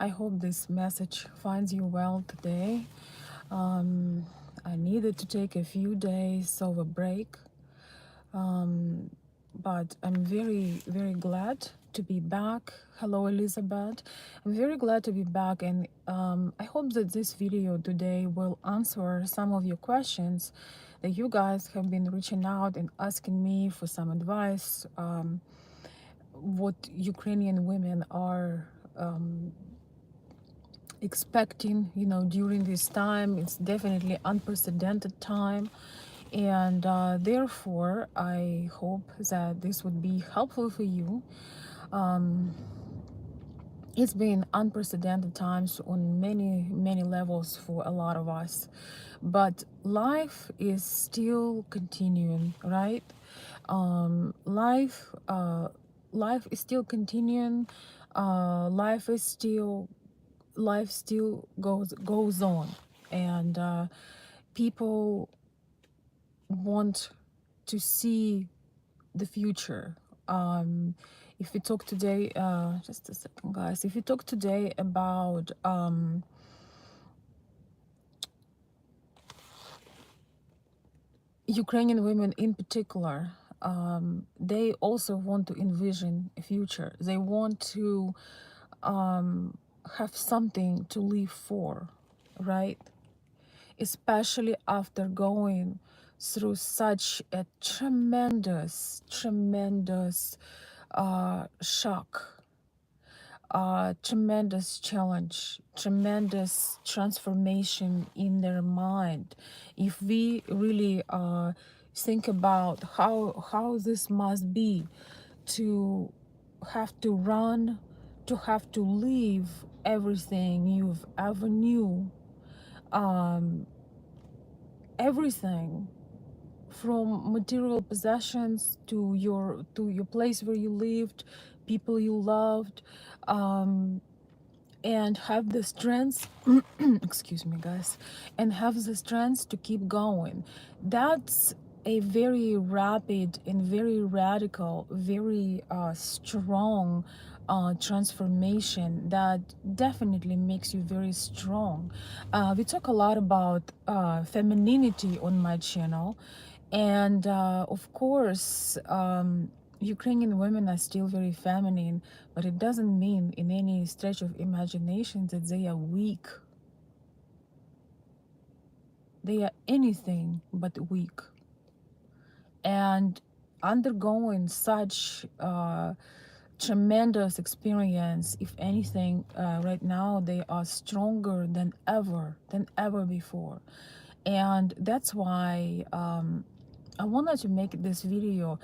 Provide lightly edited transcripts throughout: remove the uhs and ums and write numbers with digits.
I hope this message finds you well today. I needed to take a few days of a break, but I'm very glad to be back. Hello, Elizabeth. I'm very glad to be back, and I hope that this video today will answer some of your questions that you guys have been reaching out and asking me for some advice. What Ukrainian women are expecting, during this time. It's definitely unprecedented time, and therefore I hope that this would be helpful for you. It's been unprecedented times on many levels for a lot of us, but life is still continuing, right? Life is still continuing. Life still goes on, and people want to see the future. If we talk today, just a second, guys. If we talk today about Ukrainian women in particular, they also want to envision a future. They want to have something to live for, right? Especially after going through such a tremendous shock, tremendous challenge, tremendous transformation in their mind. If we really think about how this must be, to have to run, to have to leave everything you've ever knew, everything from material possessions to your place where you lived, people you loved, and have the strength excuse me, guys, and have the strength to keep going. That's a very rapid and very radical, very strong transformation that definitely makes you very strong. We talk a lot about femininity on my channel, and of course, Ukrainian women are still very feminine, but it doesn't mean in any stretch of imagination that they are weak. They are anything but weak. And undergoing such tremendous experience, if anything, right now they are stronger than ever before. And that's why I wanted to make this video.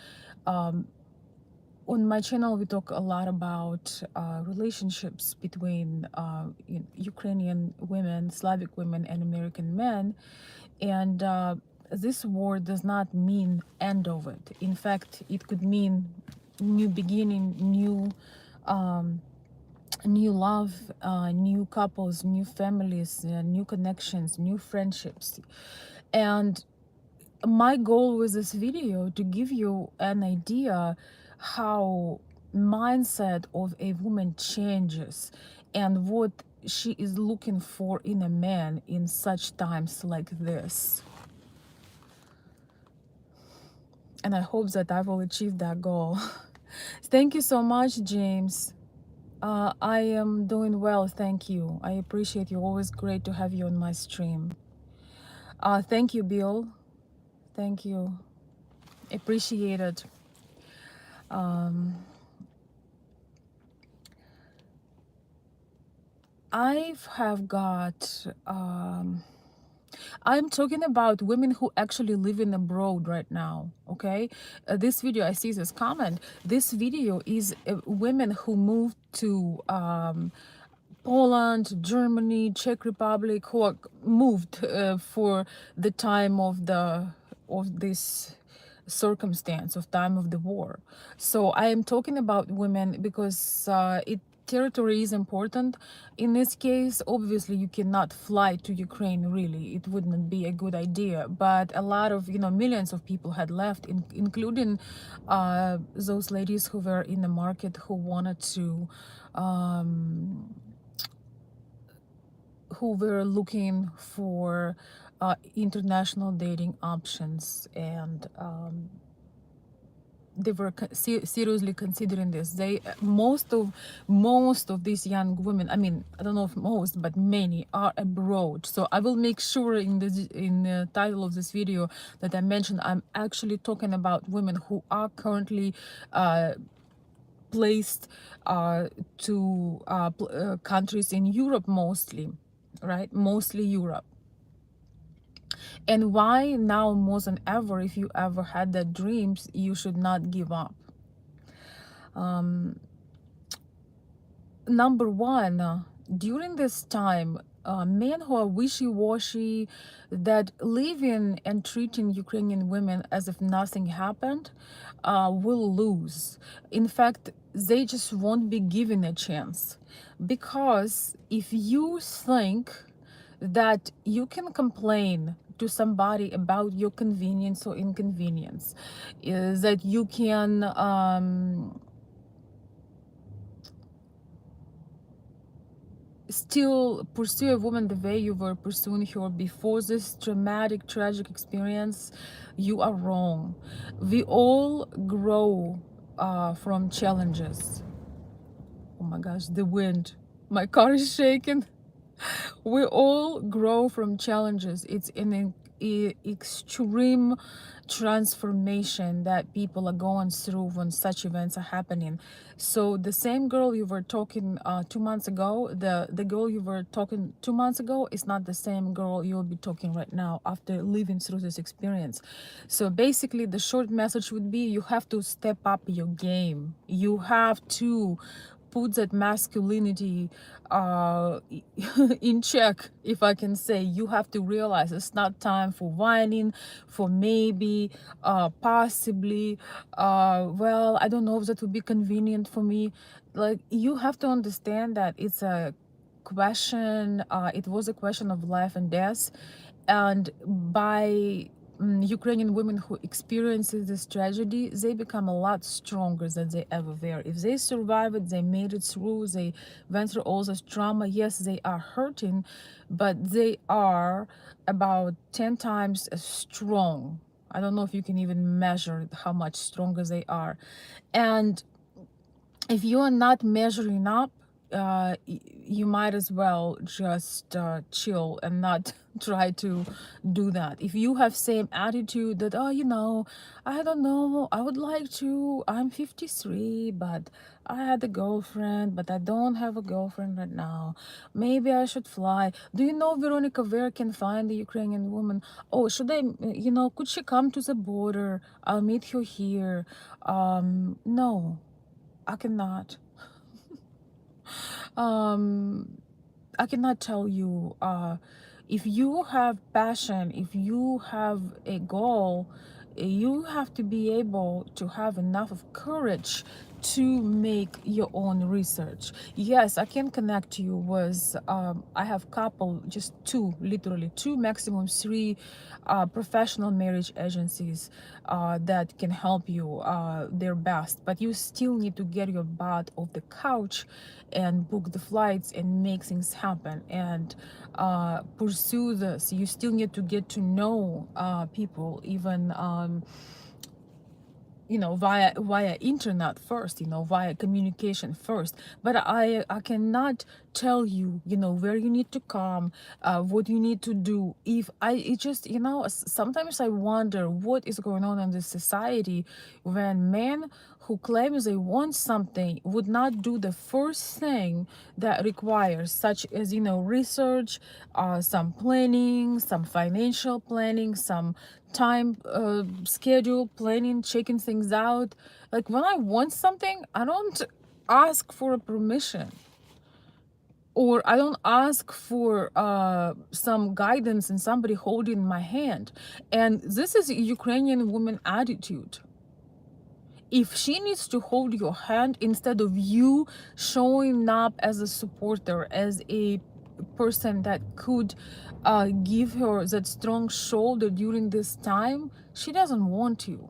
On my channel, we talk a lot about relationships between Ukrainian women, Slavic women, and American men. And this word does not mean end of it. In fact, it could mean new beginning, new love, new couples, new families, new connections, new friendships. And my goal with this video to give you an idea how mindset of a woman changes and what she is looking for in a man in such times like this. And I hope that I will achieve that goal. Thank you so much, James. I am doing well, thank you. I appreciate you. Always great to have you on my stream. Thank you, Bill. Thank you. Appreciate it. I have got I'm talking about women who actually live in abroad right now, okay? This video, I see this comment. This video is women who moved to Poland, Germany, Czech Republic, who are moved for the time of this circumstance of time of the war. So I am talking about women because territory is important. In this case, obviously you cannot fly to Ukraine, really. It wouldn't be a good idea. But a lot of, millions of people had left, including those ladies who were in the market who wanted to who were looking for international dating options, and they were seriously considering this. They most of these young women, I mean, I don't know if most, but many are abroad. So I will make sure in the title of this video that I mentioned I'm actually talking about women who are currently placed to countries in Europe mostly, right? Mostly Europe. And why now more than ever, if you ever had that dreams, you should not give up. Number one, during this time, men who are wishy-washy, that live in and treating Ukrainian women as if nothing happened, will lose. In fact, they just won't be given a chance. Because if you think that you can complain to somebody about your convenience or inconvenience, is that you can still pursue a woman the way you were pursuing her before this traumatic, tragic experience, you are wrong. We all grow from challenges. Oh my gosh, the wind. My car is shaking. We all grow from challenges. It's an extreme transformation that people are going through when such events are happening. So the same girl you were talking 2 months ago, the girl you were talking 2 months ago is not the same girl you'll be talking right now after living through this experience. So basically the short message would be, you have to step up your game. You have to put that masculinity in check, if I can say. You have to realize it's not time for whining, for maybe, possibly, well, I don't know if that would be convenient for me. Like, you have to understand that it's a question, it was a question of life and death. And by Ukrainian women who experiences this tragedy, they become a lot stronger than they ever were. If they survive it, they made it through, they went through all this trauma. Yes, they are hurting, but they are about 10 times as strong. I don't know if you can even measure how much stronger they are. And if you are not measuring up, you might as well just chill and not try to do that. If you have same attitude that, oh, I don't know, I would like to, I'm 53, but I had a girlfriend, but I don't have a girlfriend right now, maybe I should fly. Do you know, Veronica, where I can find the Ukrainian woman? Oh, should I, could she come to the border? I'll meet her here. No, I cannot. um I cannot tell you. If you have passion, if you have a goal, you have to be able to have enough of courage to make your own research. Yes, I can connect you with, I have couple, just two, literally two, maximum three professional marriage agencies that can help you their best. But you still need to get your butt off the couch and book the flights and make things happen and pursue this. You still need to get to know people, even via internet first, via communication first. But I cannot tell you, where you need to come, what you need to do. If I it just, sometimes I wonder what is going on in this society when men who claim they want something would not do the first thing that requires, such as, research, some planning, some financial planning, some time schedule planning, checking things out. Like, when I want something, I don't ask for a permission, or I don't ask for some guidance and somebody holding my hand. And this is a Ukrainian woman attitude. If she needs to hold your hand, instead of you showing up as a supporter, as a person that could give her that strong shoulder during this time, she doesn't want you.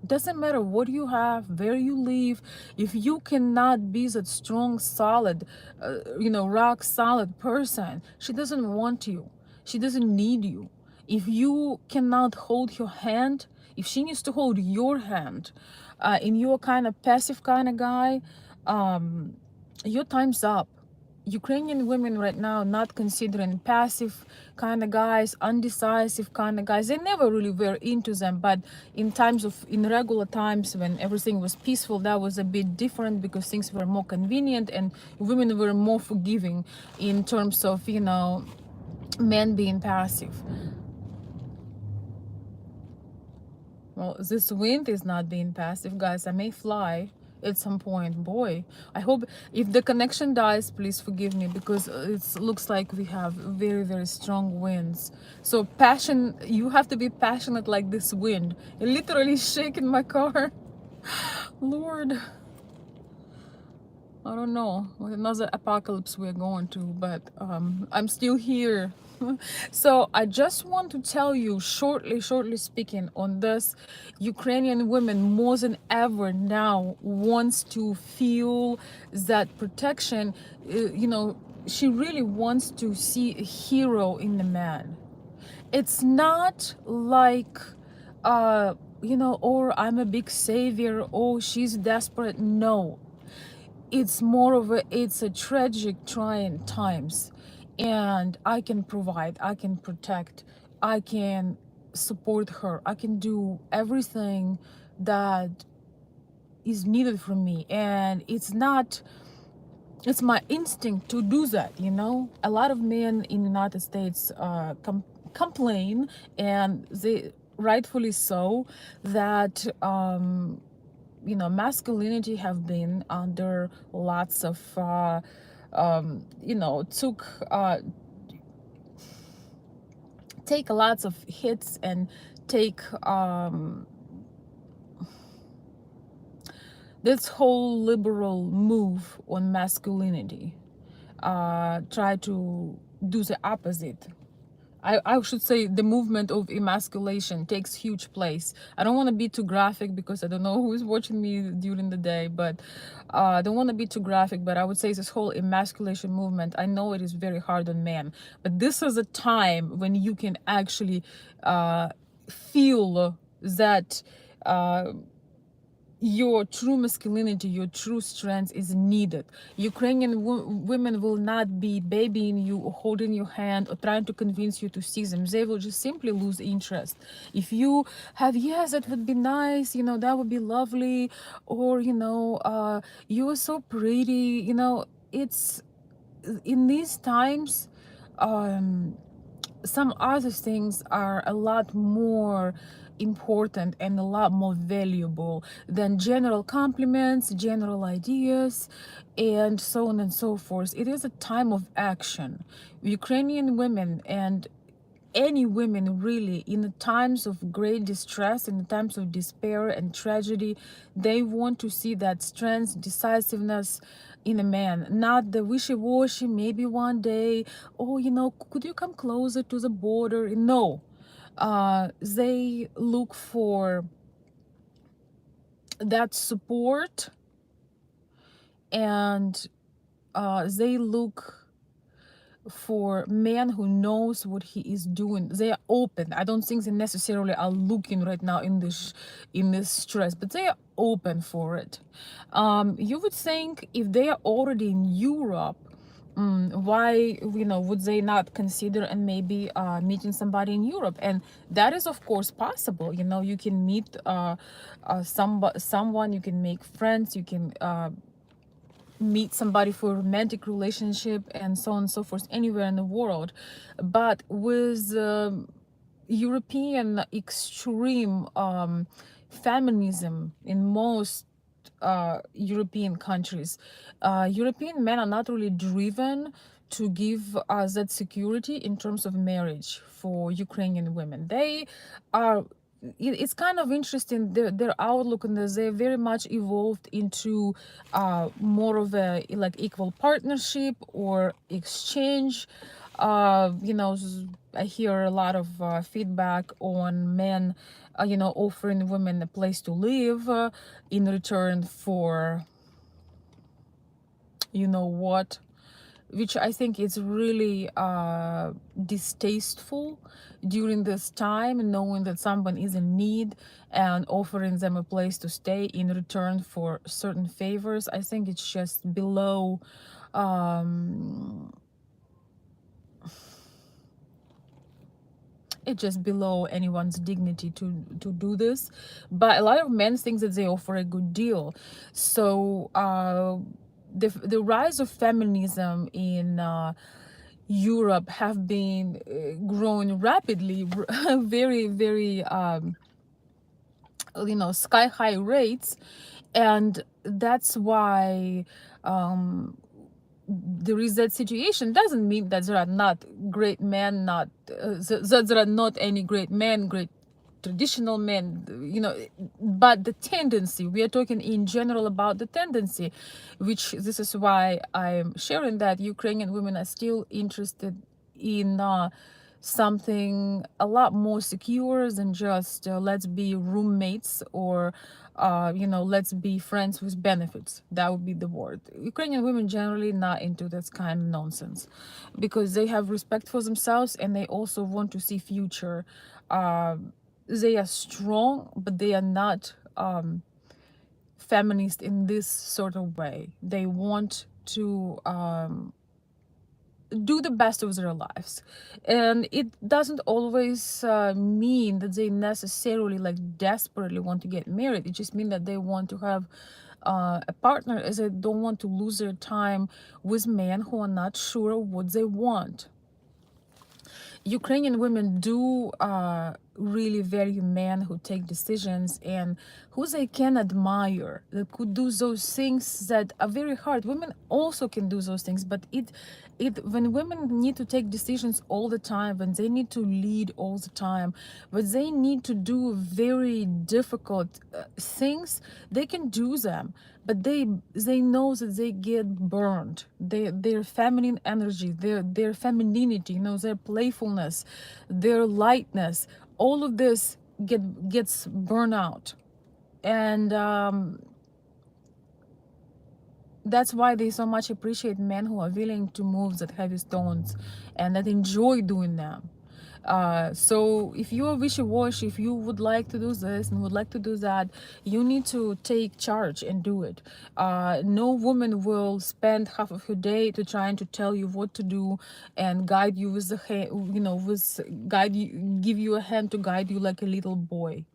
Doesn't matter what you have, where you live. If you cannot be that strong, solid, rock solid person, she doesn't want you. She doesn't need you. If you cannot hold your hand, if she needs to hold your hand, and you're kind of passive kind of guy, um, your time's up. Ukrainian women right now not considering passive kind of guys, undecisive kind of guys. They never really were into them, but in regular times when everything was peaceful, that was a bit different because things were more convenient and women were more forgiving in terms of, men being passive. Well, this wind is not being passive, guys. I may fly at some point. Boy, I hope if the connection dies, please forgive me because it looks like we have very, very strong winds. So passion, you have to be passionate like this wind. It literally shaking my car. Lord, I don't know what another apocalypse we're going to, but I'm still here. So I just want to tell you shortly speaking on this, Ukrainian women more than ever now wants to feel that protection. She really wants to see a hero in the man. It's not like, or I'm a big savior, oh, she's desperate. No, it's more of it's a tragic trying times, and I can provide, I can protect, I can support her, I can do everything that is needed from me. And it's my instinct to do that. A lot of men in the United States complain, and they rightfully so, that masculinity have been under lots of took take lots of hits and take this whole liberal move on masculinity, try to do the opposite. I should say the movement of emasculation takes huge place. I don't want to be too graphic because I don't know who is watching me during the day, but I don't want to be too graphic, but I would say this whole emasculation movement, I know it is very hard on men, but this is a time when you can actually feel that your true masculinity, your true strength is needed. Ukrainian women will not be babying you or holding your hand or trying to convince you to see them. They will just simply lose interest. If you have, yes, that would be nice, that would be lovely, or, you are so pretty, it's in these times, some other things are a lot more important and a lot more valuable than general compliments, general ideas, and so on and so forth. It is a time of action. Ukrainian women and any women really, in the times of great distress, in the times of despair and tragedy, they want to see that strength, decisiveness in a man, not the wishy-washy, maybe one day, oh, could you come closer to the border? No, they look for that support, and they look for men who knows what he is doing. They are open. I don't think they necessarily are looking right now in this stress, but they are open for it. You would think if they are already in Europe, why would they not consider and maybe meeting somebody in Europe? And that is of course possible. You can meet someone, you can make friends, you can meet somebody for a romantic relationship and so on and so forth anywhere in the world. But with European extreme feminism in most European countries, European men are not really driven to give us that security in terms of marriage for Ukrainian women. They are, it's kind of interesting, their outlook on this. They're very much evolved into more of a like equal partnership or exchange. I hear a lot of feedback on men offering women a place to live in return for what, which I think is really distasteful during this time, knowing that someone is in need and offering them a place to stay in return for certain favors. I think it's just below um, it's just below anyone's dignity to do this. But a lot of men think that they offer a good deal. So the rise of feminism in Europe have been growing rapidly, very, very, sky high rates. And that's why there is that situation. Doesn't mean that there are not great men, not that there are not any great men, great traditional men, but the tendency, we are talking in general about the tendency, which this is why I'm sharing that Ukrainian women are still interested in something a lot more secure than just let's be roommates, or let's be friends with benefits. That would be the word. Ukrainian women generally not into this kind of nonsense, because they have respect for themselves and they also want to see future. They are strong, but they are not feminist in this sort of way. They want to do the best of their lives, and it doesn't always mean that they necessarily like desperately want to get married. It just means that they want to have a partner, as they don't want to lose their time with men who are not sure what they want. Ukrainian women do really value men who take decisions and who they can admire, that could do those things that are very hard. Women also can do those things, but when women need to take decisions all the time, when they need to lead all the time, when they need to do very difficult things, they can do them, but they know that they get burned. Their feminine energy, their femininity, their playfulness, their lightness, all of this gets burned out. And that's why they so much appreciate men who are willing to move that heavy stones and that enjoy doing them. So if you are wishy-washy, if you would like to do this and would like to do that, you need to take charge and do it. No woman will spend half of her day to trying to tell you what to do and guide you with the hand, guide you, give you a hand to guide you like a little boy.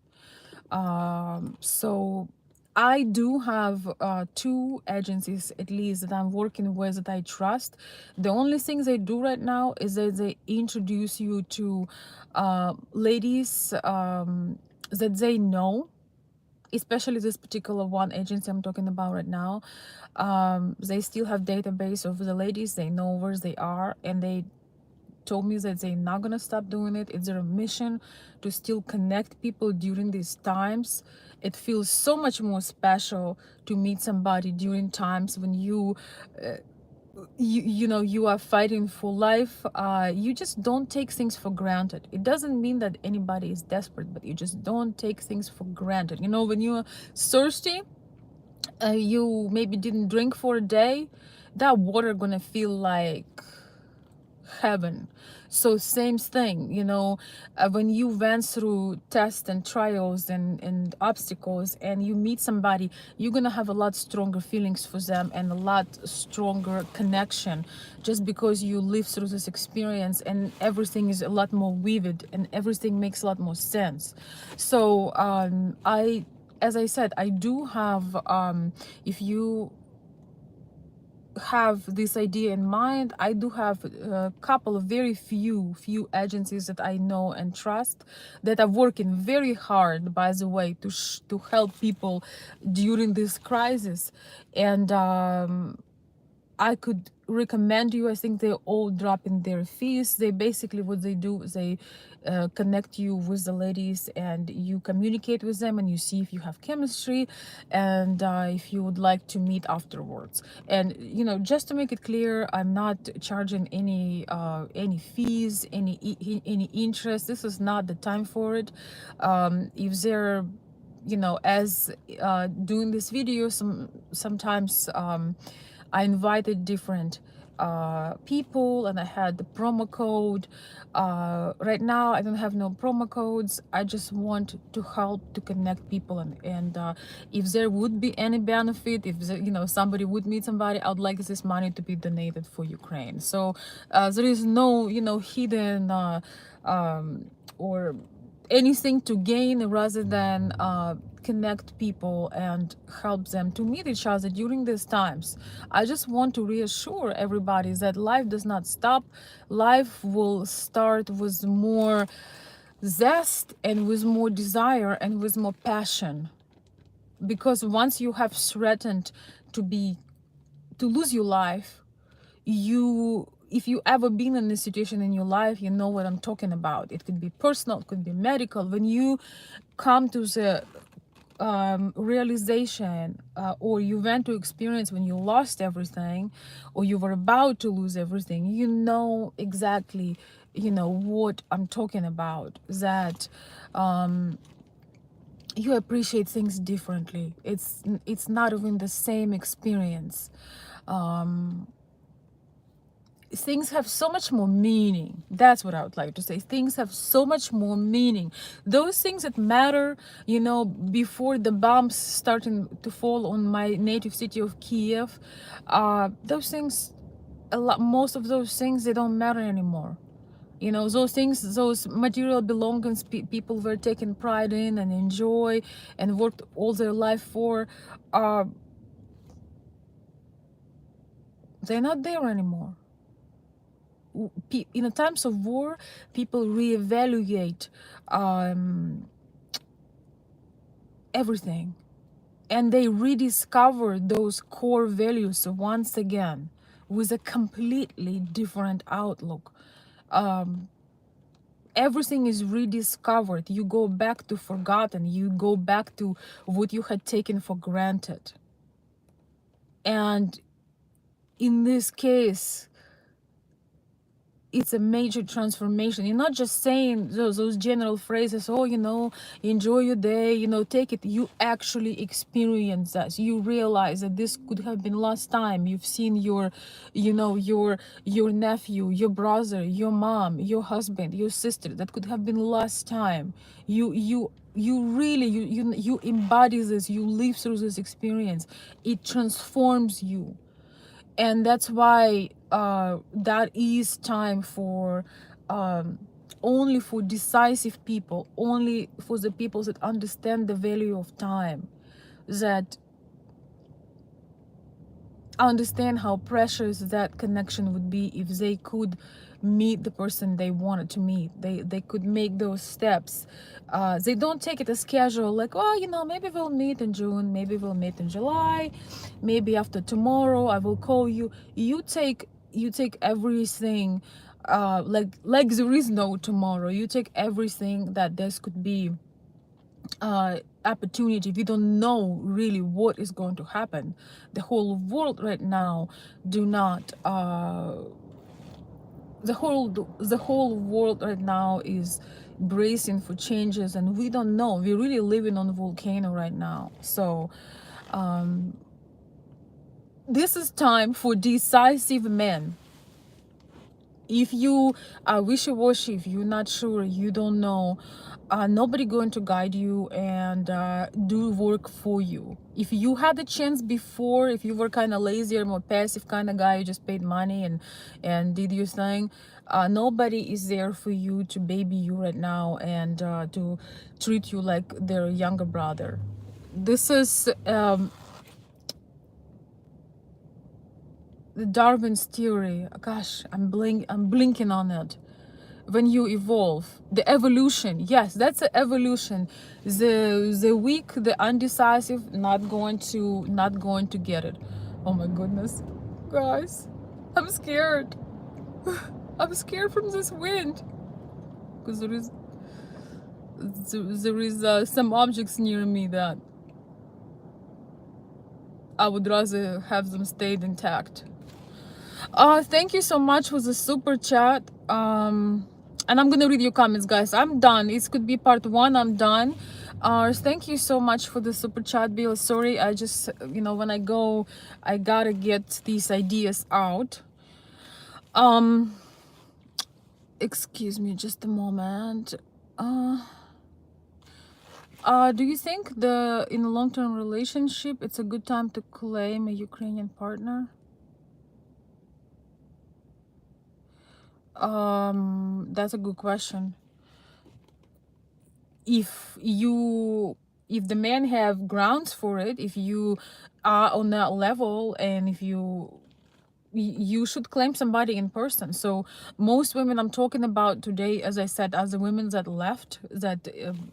So I do have two agencies at least that I'm working with that I trust. The only thing they do right now is that they introduce you to ladies that they know, especially this particular one agency I'm talking about right now. They still have database of the ladies, they know where they are, and they told me that they're not gonna stop doing it. It's their mission to still connect people during these times. It feels so much more special to meet somebody during times when you are fighting for life. You just don't take things for granted. It doesn't mean that anybody is desperate, but you just don't take things for granted. When you're thirsty, you maybe didn't drink for a day, that water gonna feel like heaven. So same thing, when you went through tests and trials and obstacles and you meet somebody, you're gonna have a lot stronger feelings for them and a lot stronger connection, just because you live through this experience and everything is a lot more vivid and everything makes a lot more sense. So as I said, I do have if you have this idea in mind, I do have a couple of very few agencies that I know and trust, that are working very hard, by the way, to help people during this crisis. And I could recommend you. I think they're all dropping their fees. They basically, what they do is they connect you with the ladies, and you communicate with them, and you see if you have chemistry, and if you would like to meet afterwards. And just to make it clear, I'm not charging any fees, any interest. This is not the time for it. If they're as doing this video, sometimes I invited different people, and I had the promo code. Right now I don't have no promo codes. I just want to help to connect people, and if there would be any benefit, if somebody would meet somebody, I would like this money to be donated for Ukraine. So there is no hidden or anything to gain, rather than connect people and help them to meet each other during these times. I just want to reassure everybody that life does not stop. Life will start with more zest, and with more desire, and with more passion. Because once you have threatened to lose your life, if you ever been in this situation in your life, you know what I'm talking about. It could be personal, it could be medical. When you come to the realization, or you went to experience when you lost everything, or you were about to lose everything, you know exactly what I'm talking about. That you appreciate things differently. It's not even the same experience. Things have so much more meaning. That's what I would like to say. Things have so much more meaning. Those things that matter, before the bombs starting to fall on my native city of Kiev, those things, most of those things, they don't matter anymore. Those things, those material belongings people were taking pride in and enjoy and worked all their life for, they're not there anymore. In the times of war, people reevaluate everything, and they rediscover those core values once again with a completely different outlook. Everything is rediscovered. You go back to forgotten. You go back to what you had taken for granted. And in this case, it's a major transformation. You're not just saying those general phrases, oh, enjoy your day, take it. You actually experience that. You realize that this could have been last time you've seen your nephew, your brother, your mom, your husband, your sister. That could have been last time. You really you embody this. You live through this experience. It transforms you. And that's why that is time for only for decisive people, only for the people that understand the value of time, that understand how precious that connection would be if they could meet the person they wanted to meet. They could make those steps. They don't take it as casual, like, well, maybe we'll meet in June, maybe we'll meet in July, maybe after tomorrow I will call you. You take everything like there is no tomorrow. You take everything that this could be opportunity. We don't know really what is going to happen. The whole world right now do not the whole world right now is bracing for changes, and we don't know. We're really living on a volcano right now. So this is time for decisive men. If you are wishy-washy, if you're not sure, you don't know, nobody going to guide you and do work for you. If you had a chance before, if you were kind of lazy or more passive kind of guy, you just paid money and did your thing, nobody is there for you to baby you right now and to treat you like their younger brother. This is the Darwin's theory. Gosh, I'm blinking on it. When you evolve, the evolution, yes, that's the evolution. The weak, the undecisive, not going to get it. Oh my goodness. guys. I'm scared. I'm scared from this wind because there is some objects near me that I would rather have them stayed intact. Thank you so much for the super chat. And I'm gonna read your comments, guys. I'm done. It could be part one. I'm done. Thank you so much for the super chat, Bill. Sorry, I just, when I go, I gotta get these ideas out. Excuse me, just a moment. Do you think in a long-term relationship, it's a good time to claim a Ukrainian partner? That's a good question. If the men have grounds for it, if you are on that level, and if you should claim somebody in person. So most women I'm talking about today, as I said, as the women that left, that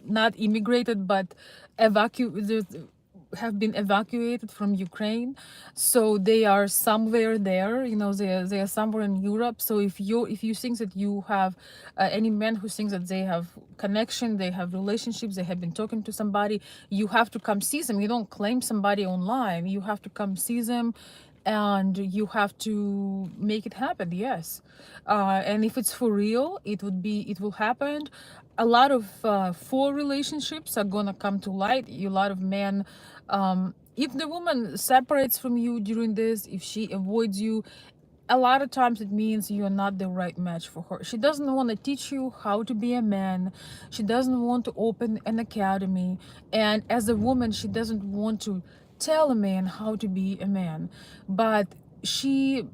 not immigrated but evacuated, have been evacuated from Ukraine, so they are somewhere there, they are somewhere in Europe. So if you think that you have any men who think that they have connection, they have relationships, they have been talking to somebody, you have to come see them. You don't claim somebody online, you have to come see them, and you have to make it happen. Yes. And if it's for real, it will happen. A lot of full relationships are gonna come to light. A lot of men, if the woman separates from you during this, if she avoids you, a lot of times it means you're not the right match for her. She doesn't want to teach you how to be a man. She doesn't want to open an academy. And as a woman, she doesn't want to tell a man how to be a man. But she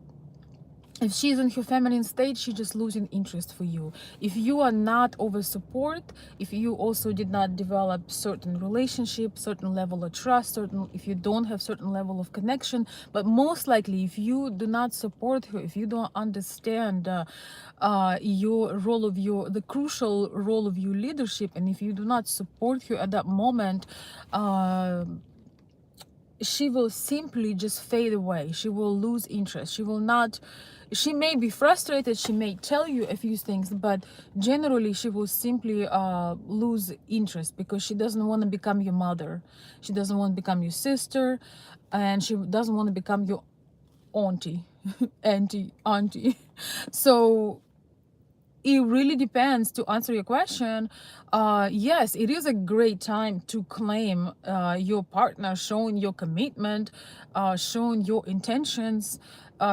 if she's in her feminine state, she's just losing interest for you. If you are not over support, if you also did not develop certain relationship, certain level of trust, if you don't have certain level of connection, but most likely if you do not support her, if you don't understand your role of the crucial role of your leadership, and if you do not support her at that moment, she will simply just fade away. She will lose interest. She may be frustrated, she may tell you a few things, but generally she will simply lose interest, because she doesn't want to become your mother, she doesn't want to become your sister, and she doesn't want to become your auntie. auntie. So it really depends. To answer your question, yes, it is a great time to claim your partner, showing your commitment, showing your intentions,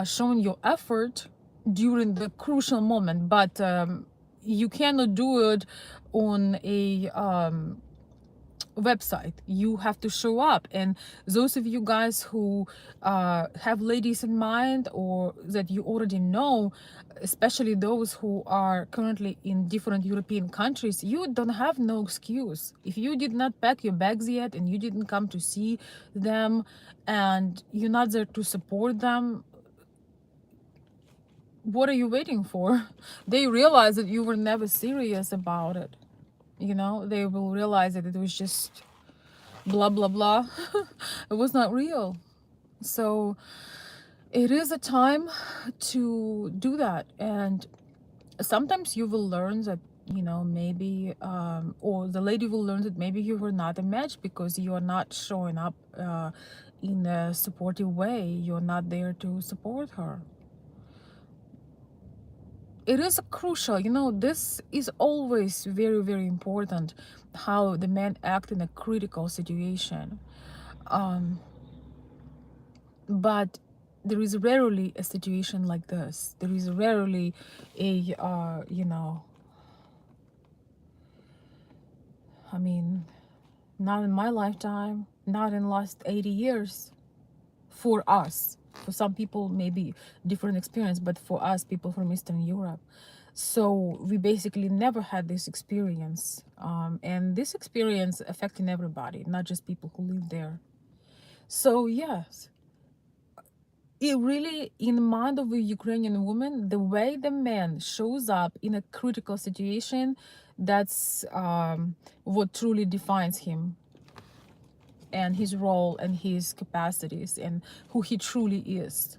showing your effort during the crucial moment. But you cannot do it on a website. You have to show up. And those of you guys who have ladies in mind, or that you already know, especially those who are currently in different European countries, you don't have no excuse. If you did not pack your bags yet, and you didn't come to see them, and you're not there to support them, what are you waiting for? They realize that you were never serious about it. They will realize that it was just blah blah blah. It was not real. So it is a time to do that. And sometimes you will learn that, maybe or the lady will learn that maybe you were not a match, because you are not showing up in a supportive way. You're not there to support her. It is crucial, this is always very, very important, how the men act in a critical situation. But there is rarely a situation like this. There is rarely a I mean, not in my lifetime, not in the last 80 years. For us, for some people maybe different experience, but for us, people from Eastern Europe, so we basically never had this experience, and this experience affecting everybody, not just people who live there. So yes, it really, in the mind of a Ukrainian woman, the way the man shows up in a critical situation, that's what truly defines him, and his role, and his capacities, and who he truly is.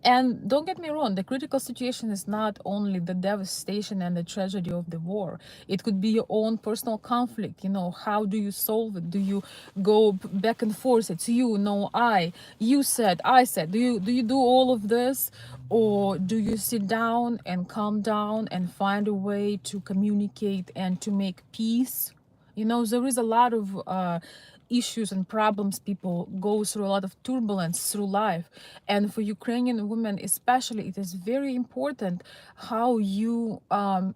And don't get me wrong, the critical situation is not only the devastation and the tragedy of the war. It could be your own personal conflict. You know, how do you solve it? Do you go back and forth? It's you, no I. You said, I said. Do you do all of this? Or do you sit down and calm down and find a way to communicate and to make peace? You know, there is a lot of issues and problems. People go through a lot of turbulence through life, and for Ukrainian women especially, it is very important how you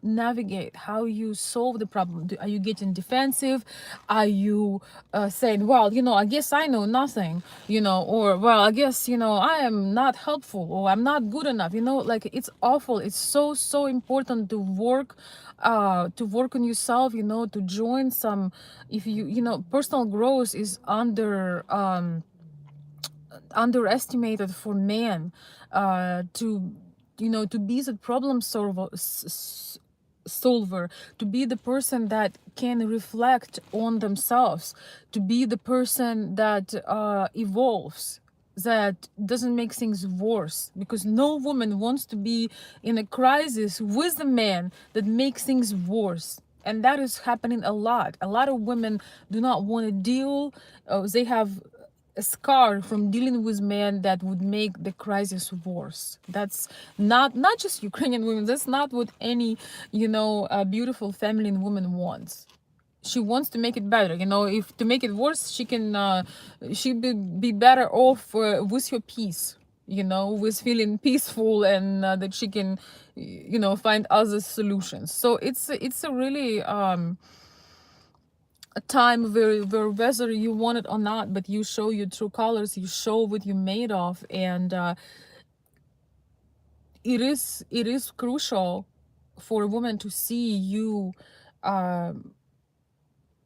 navigate, how you solve the problem. Are you getting defensive? Are you saying, well, you know, I guess I know nothing, you know, or well, I guess, you know, I am not helpful, or I'm not good enough, you know? Like, it's awful. It's so important to work on yourself, you know, to join some, if you know, personal growth is underestimated for men, to, you know, to be the problem solver, to be the person that can reflect on themselves, to be the person that evolves, that doesn't make things worse, because no woman wants to be in a crisis with a man that makes things worse. And that is happening a lot of women do not want to deal, they have a scar from dealing with men that would make the crisis worse. That's not just Ukrainian women. That's not what any, you know, beautiful feminine woman wants. She wants to make it better. You know, if to make it worse, she be better off with your peace. You know, with feeling peaceful, and that she can, you know, find other solutions. So it's a really a time where whether you want it or not, but you show your true colors, you show what you're made of. And it is crucial for a woman to see you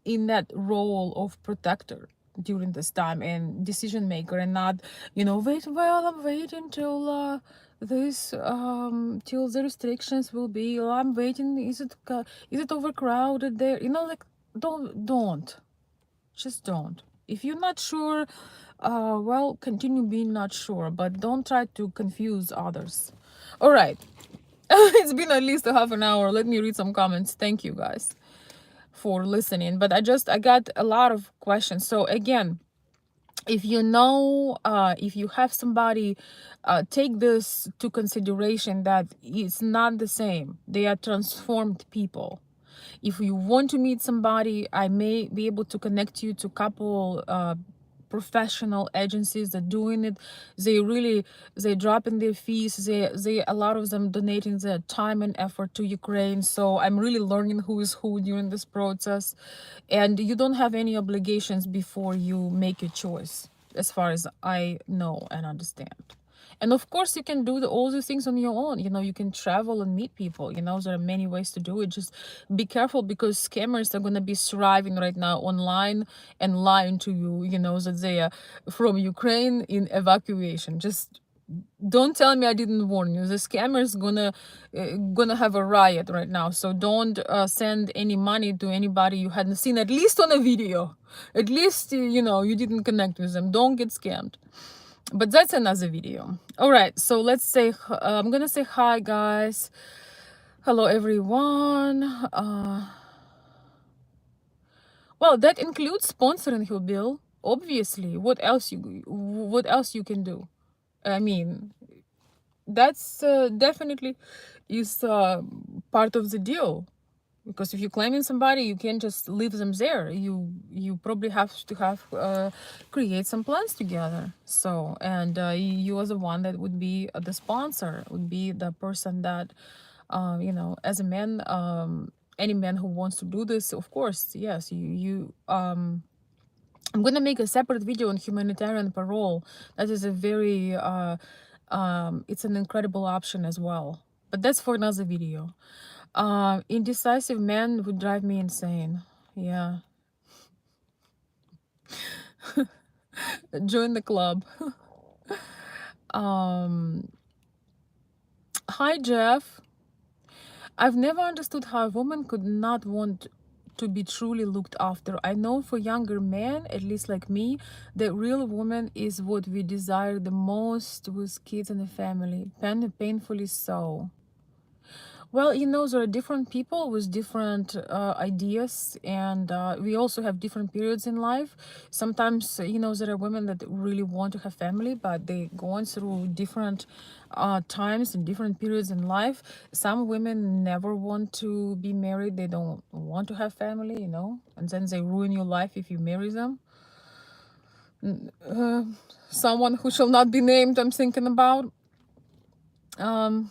in that role of protector during this time, and decision maker, and not, you know, wait, well, I'm waiting till this till the restrictions will be, or I'm waiting, is it overcrowded there, you know? Like, don't just don't. If you're not sure, well, continue being not sure, but don't try to confuse others. All right. It's been at least a half an hour. Let me read some comments. Thank you guys for listening. But I got a lot of questions. So again, if you know, if you have somebody, take this to consideration, that it's not the same. They are transformed people. If you want to meet somebody, I may be able to connect you to a couple professional agencies that doing it. They dropping their fees. They a lot of them donating their time and effort to Ukraine. So I'm really learning who is who during this process. And you don't have any obligations before you make your choice, as far as I know and understand. And of course, you can do all these things on your own. You know, you can travel and meet people. You know, there are many ways to do it. Just be careful, because scammers are going to be thriving right now online and lying to you, you know, that they are from Ukraine in evacuation. Just don't tell me I didn't warn you. The scammer's gonna have a riot right now. So don't send any money to anybody you hadn't seen, at least on a video. At least, you know, you didn't connect with them. Don't get scammed. But that's another video. All right, so let's say I'm gonna say hi, guys. Hello, everyone. Well, that includes sponsoring her bill, obviously. What else you can do? I mean, that's definitely is part of the deal. Because if you're claiming somebody, you can't just leave them there. You probably have to have create some plans together. So, and you as the one that would be the sponsor, would be the person that, you know, as a man, any man who wants to do this, of course, yes, you I'm gonna make a separate video on humanitarian parole. That is a very it's an incredible option as well. But that's for another video. Indecisive men would drive me insane. Yeah. Join the club. Hi, Jeff. I've never understood how a woman could not want to be truly looked after. I know for younger men, at least like me, the real woman is what we desire the most with kids and the family, painfully so. Well, there are different people with different ideas, and we also have different periods in life. Sometimes, there are women that really want to have family, but they going through different times and different periods in life. Some women never want to be married; they don't want to have family, and then they ruin your life if you marry them. Uh, Someone who shall not be named, I'm thinking about. Um,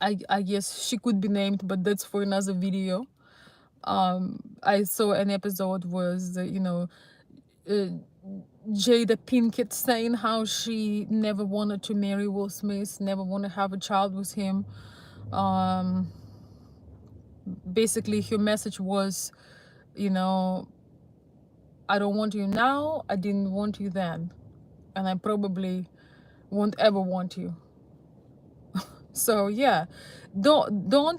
I guess she could be named, but that's for another video. I saw an episode was uh, Jada Pinkett saying how she never wanted to marry Will Smith, never wanted to have a child with him. Um, Basically, her message was, you know, I don't want you now, I didn't want you then, and I probably won't ever want you. So yeah, don't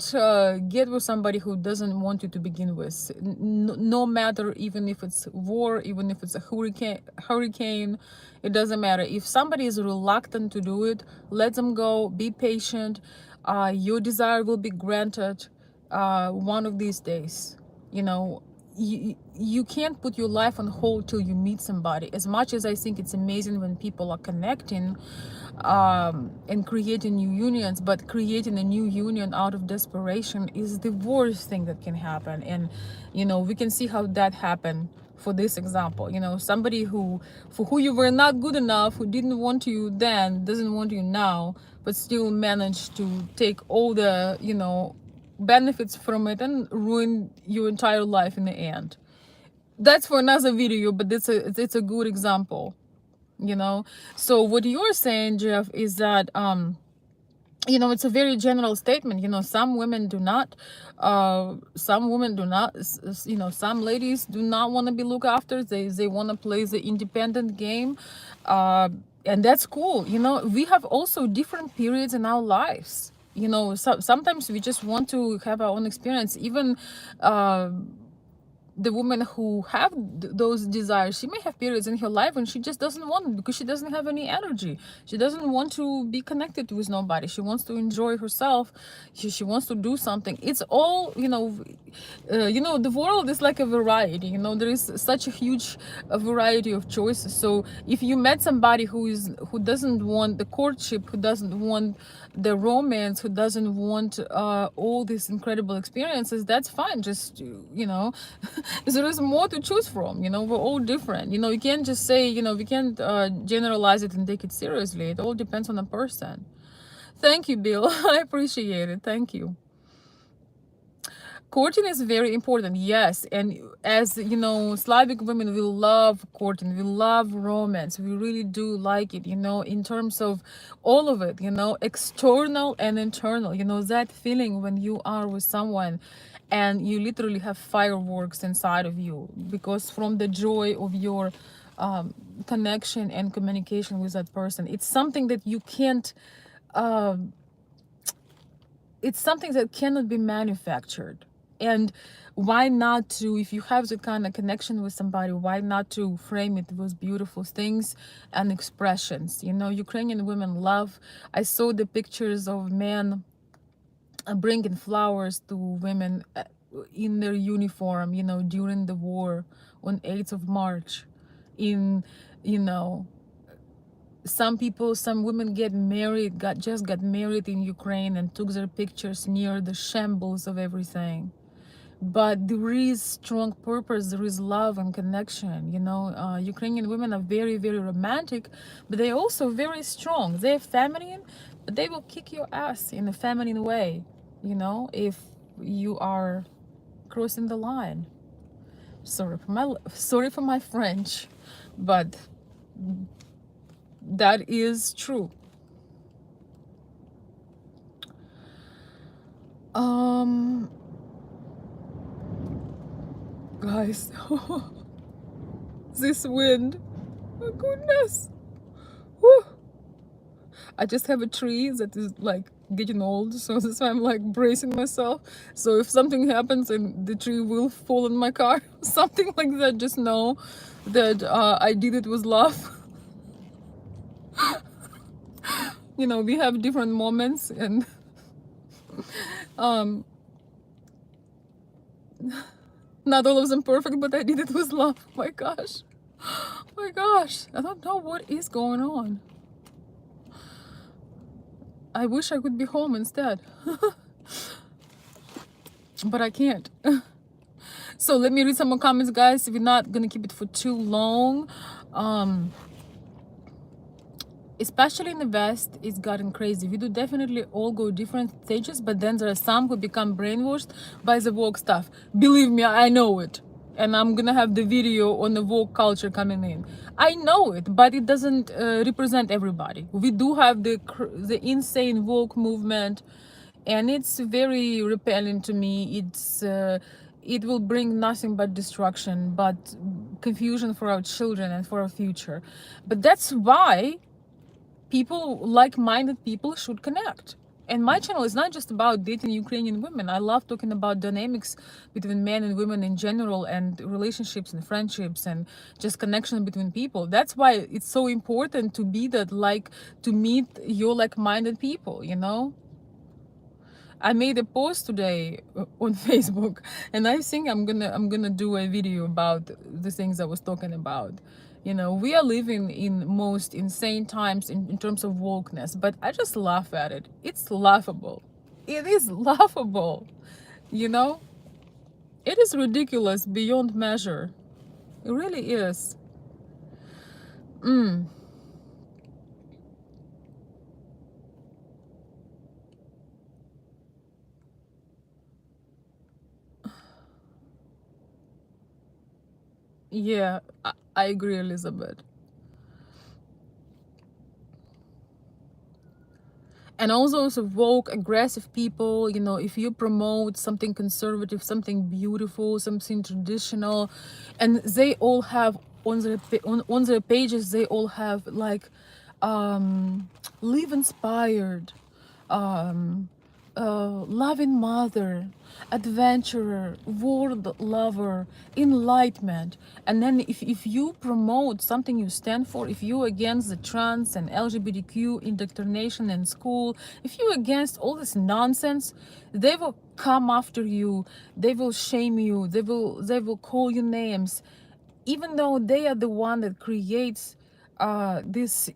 get with somebody who doesn't want you to begin with. No matter, even if it's war, even if it's a hurricane, it doesn't matter. If somebody is reluctant to do it, let them go. Be patient. Your desire will be granted one of these days. You know, you can't put your life on hold till you meet somebody. As much as I think it's amazing when people are connecting and creating new unions, but creating a new union out of desperation is the worst thing that can happen. And we can see how that happened for this example. Somebody for who you were not good enough, who didn't want you then, doesn't want you now, but still managed to take all the benefits from it and ruin your entire life in the end. That's for another video, but it's a good example. So what you're saying, Jeff, is that it's a very general statement. Some women do not some ladies do not want to be looked after. They want to play the independent game, and that's cool. We have also different periods in our lives. Sometimes we just want to have our own experience. Even the woman who have those desires, she may have periods in her life when she just doesn't want it because she doesn't have any energy. She doesn't want to be connected with nobody. She wants to enjoy herself. She wants to do something. It's all the world is like a variety. There is such a huge variety of choices. So if you met somebody who doesn't want the courtship, who doesn't want the romance, who doesn't want all these incredible experiences, that's fine. Just there is more to choose from. We're all different. You can't just say, we can't generalize it and take it seriously. It all depends on the person. Thank you, Bill. I appreciate it. Thank you. Courting is very important, yes. And as Slavic women, we love courting, we love romance, we really do like it, in terms of all of it, external and internal. That feeling when you are with someone and you literally have fireworks inside of you because from the joy of your connection and communication with that person. It's something that you can't it's something that cannot be manufactured. And why not to, if you have the kind of connection with somebody, why not to frame it with beautiful things and expressions? Ukrainian women love. I saw the pictures of men bringing flowers to women in their uniform, during the war on 8th of March. In, some women just got married in Ukraine and took their pictures near the shambles of everything. But there is strong purpose, there is love and connection. Ukrainian women are very, very romantic, but they're also very strong. They're feminine, but they will kick your ass in a feminine way, if you are crossing the line. Sorry for my French, but that is true. Guys, this wind, my goodness. Whew. I just have a tree that is like getting old, so that's why I'm like bracing myself. So if something happens and the tree will fall in my car, something like that, just know that I did it with love. You know, we have different moments, and um, not all of them perfect, but I did it with love. Oh my gosh. Oh my gosh. I don't know what is going on. I wish I could be home instead, but I can't. So let me read some more comments, guys. We're not gonna keep it for too long. Um, especially in the West, it's gotten crazy. We do definitely all go different stages, but then there are some who become brainwashed by the woke stuff. Believe me, I know it. And I'm gonna have the video on the woke culture coming in. I know it, but it doesn't represent everybody. We do have the insane woke movement, and it's very repelling to me. It will bring nothing but destruction, but confusion for our children and for our future. But that's why people, like-minded people, should connect. And my channel is not just about dating Ukrainian women. I love talking about dynamics between men and women in general, and relationships and friendships, and just connection between people. That's why it's so important to be that, like, to meet your like-minded people, you know. I made a post today on Facebook, and I think I'm gonna do a video about the things I was talking about. You know, we are living in most insane times in terms of wokeness, but I just laugh at it. It's laughable. It is laughable. You know, it is ridiculous beyond measure. It really is. Yeah, I agree, Elizabeth. And also woke aggressive people, you know, if you promote something conservative, something beautiful, something traditional, and they all have on their pages, they all have like live inspired, um loving mother, adventurer, world lover, enlightenment. And then if you promote something you stand for, if you against the trans and LGBTQ indoctrination in school, if you against all this nonsense, they will come after you, they will shame you, they will call you names, even though they are the one that creates this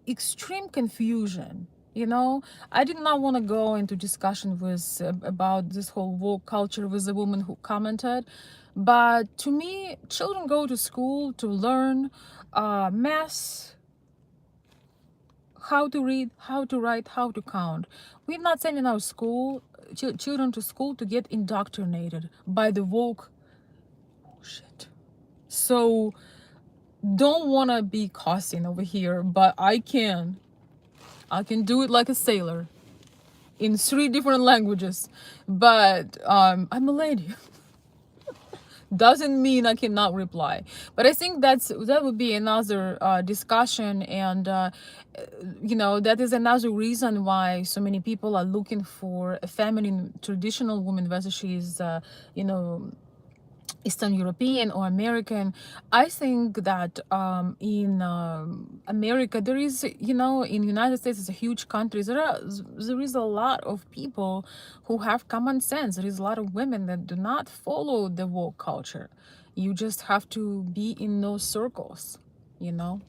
extreme confusion. You know, I did not want to go into discussion with about this whole woke culture with the woman who commented, but to me, children go to school to learn math, how to read, how to write, how to count. We're not sending our children to school to get indoctrinated by the woke shit. So don't want to be cussing over here, but I can do it like a sailor in 3 different languages. But I'm a lady. Doesn't mean I cannot reply. But I think that would be another discussion, and you know, that is another reason why so many people are looking for a feminine traditional woman, whether she is you know, Eastern European or American. I think that in America there is, you know, in the United States, it's a huge country. There is a lot of people who have common sense. There is a lot of women that do not follow the woke culture. You just have to be in those circles, you know.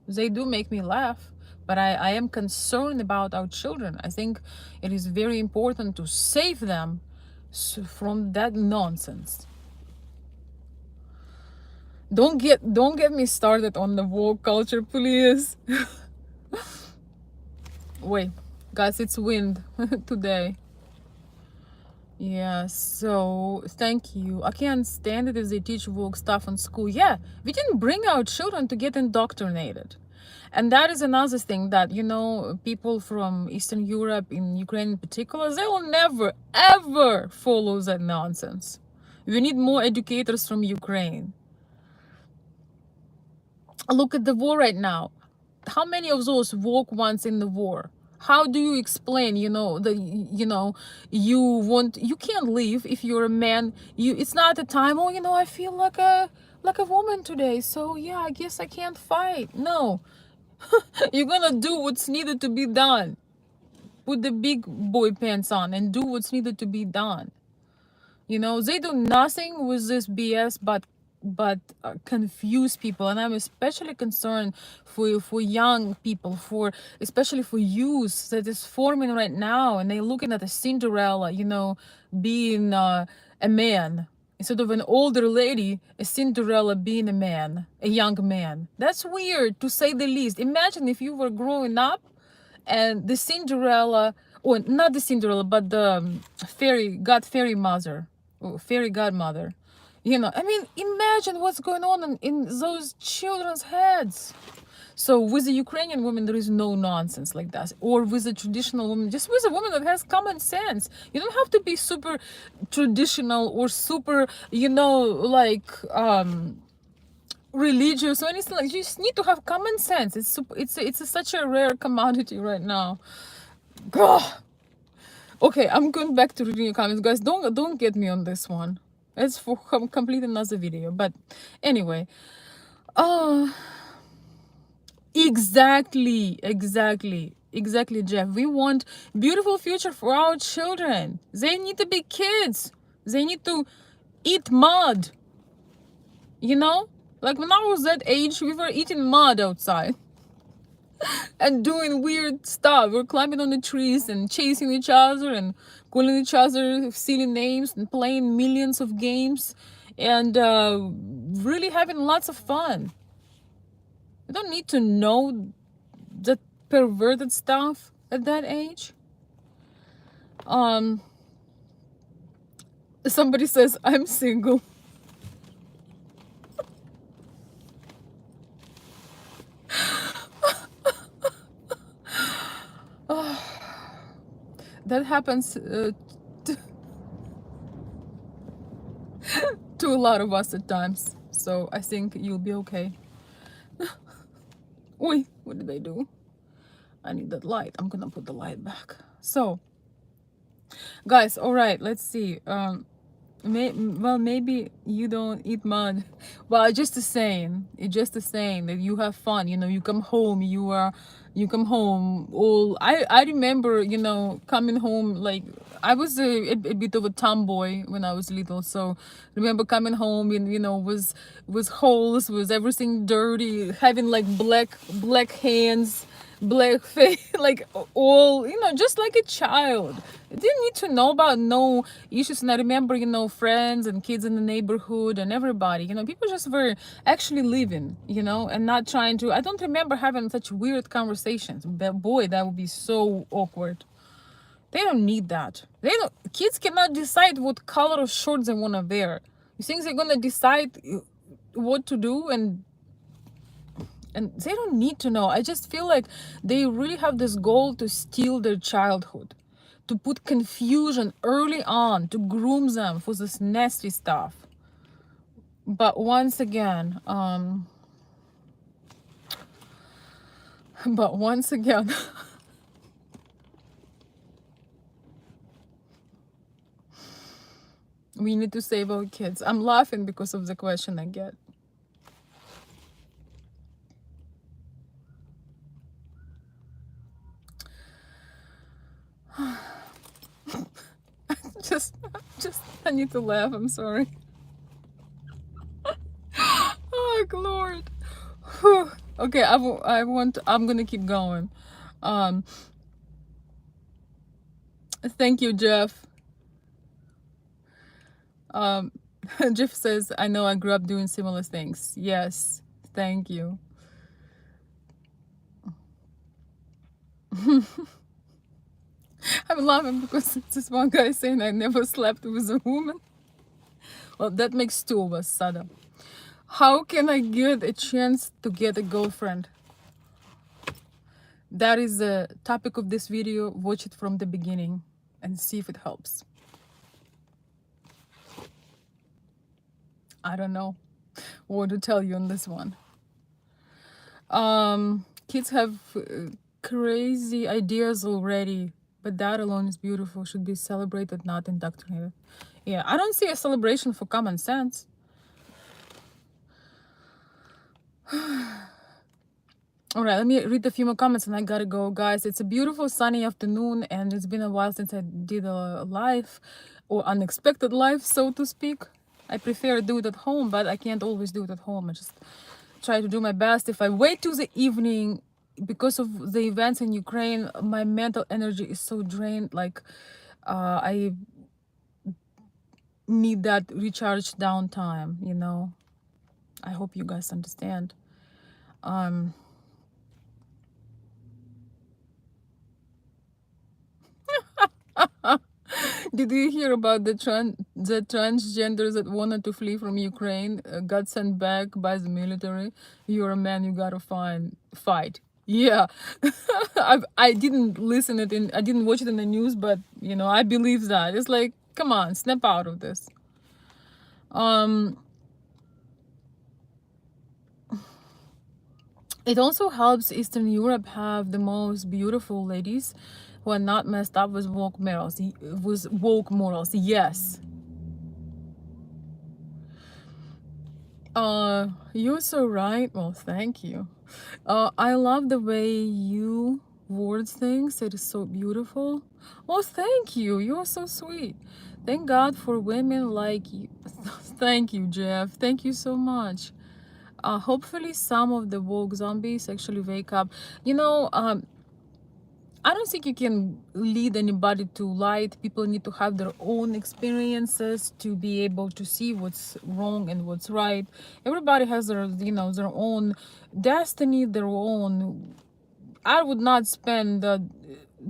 They do make me laugh, but I am concerned about our children. I think it is very important to save them from that nonsense. Don't get me started on the woke culture, please. Wait, guys, it's wind today. Yeah, so thank you. I can't stand it if they teach woke stuff in school. Yeah, we didn't bring our children to get indoctrinated. And that is another thing that, you know, people from Eastern Europe, in Ukraine in particular, they will never, ever follow that nonsense. We need more educators from Ukraine. Look at the war right now. how many of those woke ones in the war? How do you explain, you can't leave if you're a man. It's not the time, oh, I feel like a woman today, so yeah, I guess I can't fight. No. You're gonna do what's needed to be done. Put the big boy pants on and do what's needed to be done. They do nothing with this BS but confuse people, and I'm especially concerned for young people, for especially for youth that is forming right now, and they're looking at a Cinderella, being a man instead of an older lady, a Cinderella being a man, a young man. That's weird, to say the least. Imagine if you were growing up and the Cinderella, or not the Cinderella, but the fairy mother, or fairy godmother. I mean, imagine what's going on in those children's heads. So with the Ukrainian woman, there is no nonsense like that. Or with a traditional woman, just with a woman that has common sense. You don't have to be super traditional or super, like religious or anything. Like, you just need to have common sense. It's such a rare commodity right now. Gah. Okay, I'm going back to reading your comments, guys. Don't get me on this one. It's for complete another video. But anyway, uh exactly, Jeff. We want beautiful future for our children. They need to be kids. They need to eat mud. Like when I was that age, we were eating mud outside and doing weird stuff. We're climbing on the trees and chasing each other and calling each other silly names and playing millions of games and really having lots of fun. You don't need to know the perverted stuff at that age. Somebody says I'm single. That happens to a lot of us at times, so I think you'll be okay. Wait, what did I do? I need that light. I'm gonna put the light back. So guys, all right, let's see. Maybe you don't eat mud. Well, it's just a saying that you have fun. You come home, you come home all. I remember, coming home, like I was a bit of a tomboy when I was little, so remember coming home and was holes, was everything dirty, having like black hands, black face, like all, just like a child. I didn't need to know about no issues. And I remember, friends and kids in the neighborhood and everybody, people just were actually living, and not trying to. I don't remember having such weird conversations, but boy, that would be so awkward. They don't need that. Kids cannot decide what color of shorts they want to wear. You think they're gonna decide what to do? And they don't need to know. I just feel like they really have this goal to steal their childhood, to put confusion early on, to groom them for this nasty stuff. But once again, we need to save our kids. I'm laughing because of the question I get. just I need to laugh. I'm sorry. Oh Lord. Whew. Okay, I'm gonna keep going. Thank you, Jeff. Jeff says, I know, I grew up doing similar things. Yes, thank you. I'm laughing because this one guy saying I never slept with a woman. Well, that makes two of us, Sada. How can I get a chance to get a girlfriend? That is the topic of this video. Watch it from the beginning and see if it helps. I don't know what to tell you on this one. Kids have crazy ideas already, but that alone is beautiful. Should be celebrated, not indoctrinated. Yeah, I don't see a celebration for common sense. All right, let me read a few more comments and I gotta go, guys. It's a beautiful sunny afternoon, and it's been a while since I did a live or unexpected live, so to speak. I prefer to do it at home, but I can't always do it at home. I just try to do my best. If I wait till the evening because of the events in Ukraine, my mental energy is so drained. Like, I need that recharge downtime, you know. I hope you guys understand. Um, Did you hear about the transgenders that wanted to flee from Ukraine, got sent back by the military? You're a man, you gotta fight. Yeah, I didn't listen it in, I didn't watch it in the news, but you know, I believe that. It's like, come on, snap out of this. Um, it also helps Eastern Europe have the most beautiful ladies who are not messed up with woke morals. With woke morals, yes. You're so right. Well, thank you. I love the way you word things. It is so beautiful. Well, thank you. You're so sweet. Thank God for women like you. Thank you, Jeff. Thank you so much. Hopefully some of the woke zombies actually wake up. You know, I don't think you can lead anybody to light. People need to have their own experiences to be able to see what's wrong and what's right. Everybody has their, you know, their own destiny, their own. I would not spend the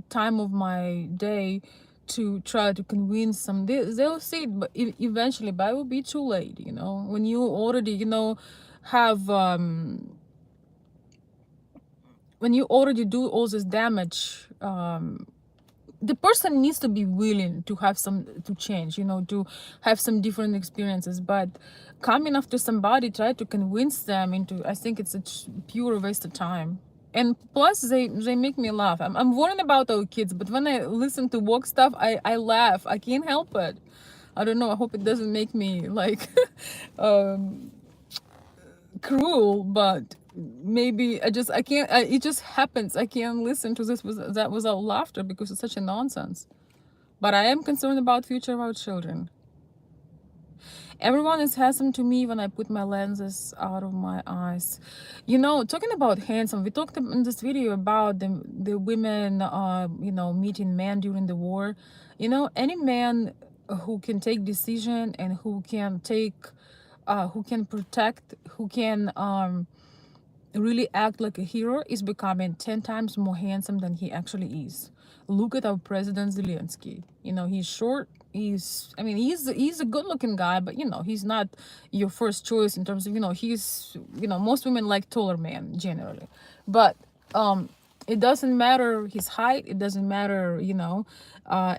time of my day to try to convince them. They'll see it, but eventually, but it will be too late. You know, when you already, you know, have when you already do all this damage. The person needs to be willing to have some to change, you know, to have some different experiences, but coming after somebody, try to convince them into, I think it's a pure waste of time. And plus they make me laugh. I'm worrying about our kids, but when I listen to woke stuff, I laugh. I can't help it. I don't know, I hope it doesn't make me like um cruel, but maybe I can't, it just happens. I can't listen to this without laughter because it's such a nonsense. But I am concerned about future of our children. Everyone is handsome to me when I put my lenses out of my eyes. You know, talking about handsome, we talked in this video about the women, you know, meeting men during the war. You know, any man who can take decision and who can take, who can protect, who can really act like a hero is becoming 10 times more handsome than he actually is. Look at our president Zelensky. You know, he's short. I mean, he's a good looking guy, but you know, he's not your first choice in terms of, you know, he's, you know, most women like taller men generally. But it doesn't matter his height, it doesn't matter, you know,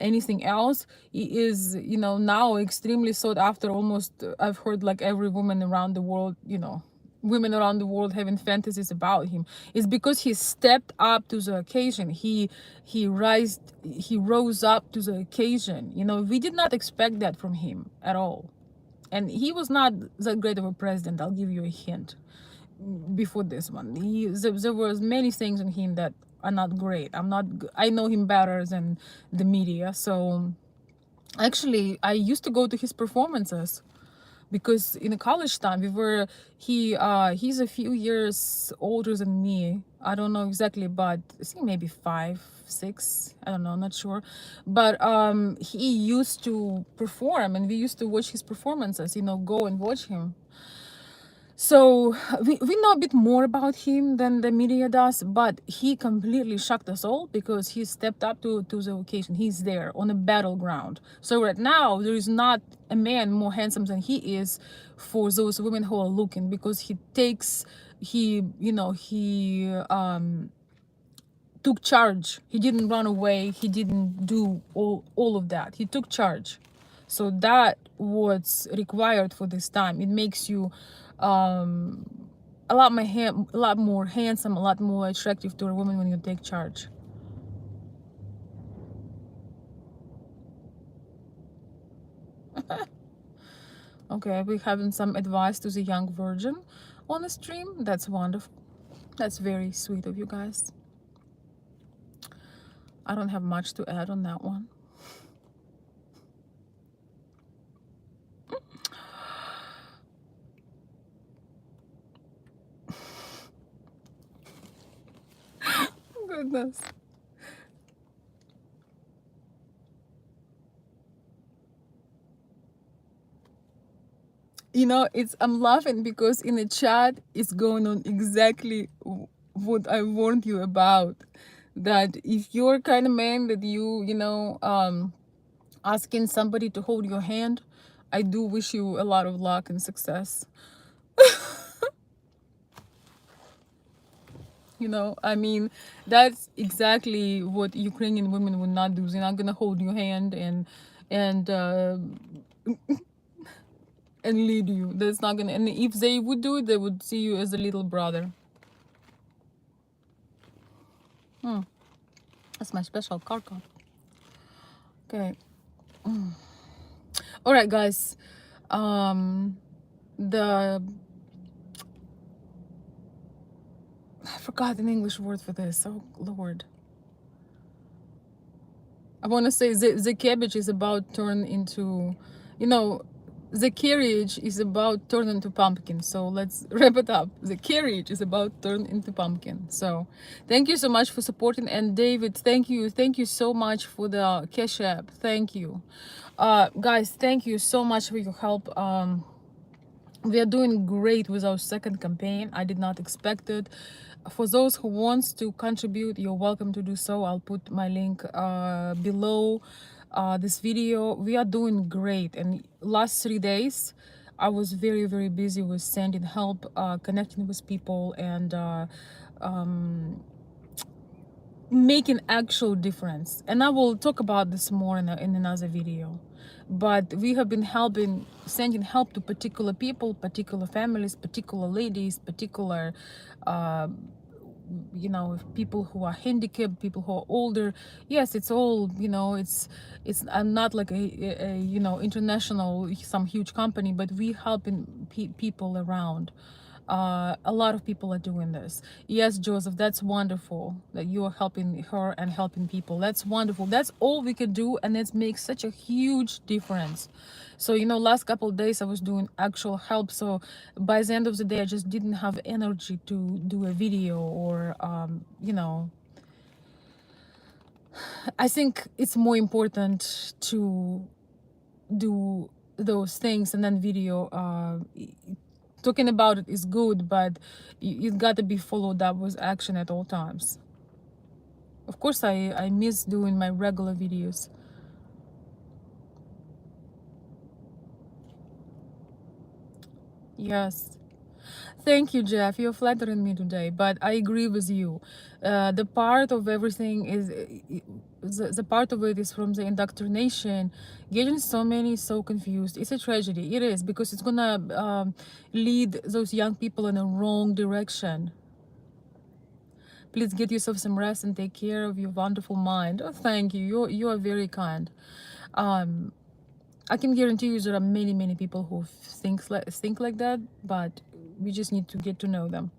anything else. He is, you know, now extremely sought after. Almost, I've heard like every woman around the world, you know, women around the world having fantasies about him. Is because he stepped up to the occasion. He rose up to the occasion. You know, we did not expect that from him at all. And he was not that great of a president, I'll give you a hint. Before this one, there was many things in him that are not great. I know him better than the media. So actually I used to go to his performances because in the college time we were, he's a few years older than me. I don't know exactly, but I think maybe 5 6, I don't know, not sure. But he used to perform and we used to watch his performances, you know, go and watch him. So we know a bit more about him than the media does, but he completely shocked us all because he stepped up to the occasion. He's there on a battleground. So right now there is not a man more handsome than he is for those women who are looking, because he, you know, he took charge. He didn't run away. He didn't do all of that. He took charge. So that what's required for this time. It makes you a lot more handsome, a lot more attractive to a woman when you take charge. Okay, we're having some advice to the young virgin on the stream. That's wonderful. That's very sweet of you guys. I don't have much to add on that one. Goodness. You know, I'm laughing because in the chat it's going on exactly what I warned you about. That if you're kind of man that you know, asking somebody to hold your hand, I do wish you a lot of luck and success. You know, I mean, that's exactly what Ukrainian women would not do. They're not gonna hold your hand and and lead you. That's not gonna. And if they would do it, they would see you as a little brother. Hmm. That's my special card. Okay. All right, guys. Um, the I forgot an English word for this. Oh Lord. I want to say the cabbage is about turn into, you know, the carriage is about turn into pumpkin. So let's wrap it up. The carriage is about turn into pumpkin. So thank you so much for supporting. And David, thank you. Thank you so much for the Cash App. Thank you. Guys, thank you so much for your help. We are doing great with our second campaign. I did not expect it. For those who wants to contribute, you're welcome to do so. I'll put my link below this video. We are doing great, and last 3 days I was very busy with sending help, connecting with people, and making actual difference. And I will talk about this more in another video. But we have been sending help to particular people, particular families, particular ladies, particular uh, you know, people who are handicapped, people who are older. Yes, it's all, you know, it's I'm not like a you know, international, some huge company, but we helping people around. A lot of people are doing this. Yes, Joseph, that's wonderful that you are helping her and helping people. That's wonderful. That's all we could do, and it makes such a huge difference. So, you know, last couple of days I was doing actual help. So by the end of the day, I just didn't have energy to do a video or, you know, I think it's more important to do those things, and then video talking about it is good, but it got to be followed up with action at all times. Of course, I miss doing my regular videos. Yes. Thank you, Jeff. You're flattering me today, but I agree with you. The part of everything is the part of it is from the indoctrination, getting so many so confused. It's a tragedy. It is, because it's gonna lead those young people in a wrong direction. Please get yourself some rest and take care of your wonderful mind. Oh, thank you. You are very kind. Um, I can guarantee you there are many people who think like that, but we just need to get to know them.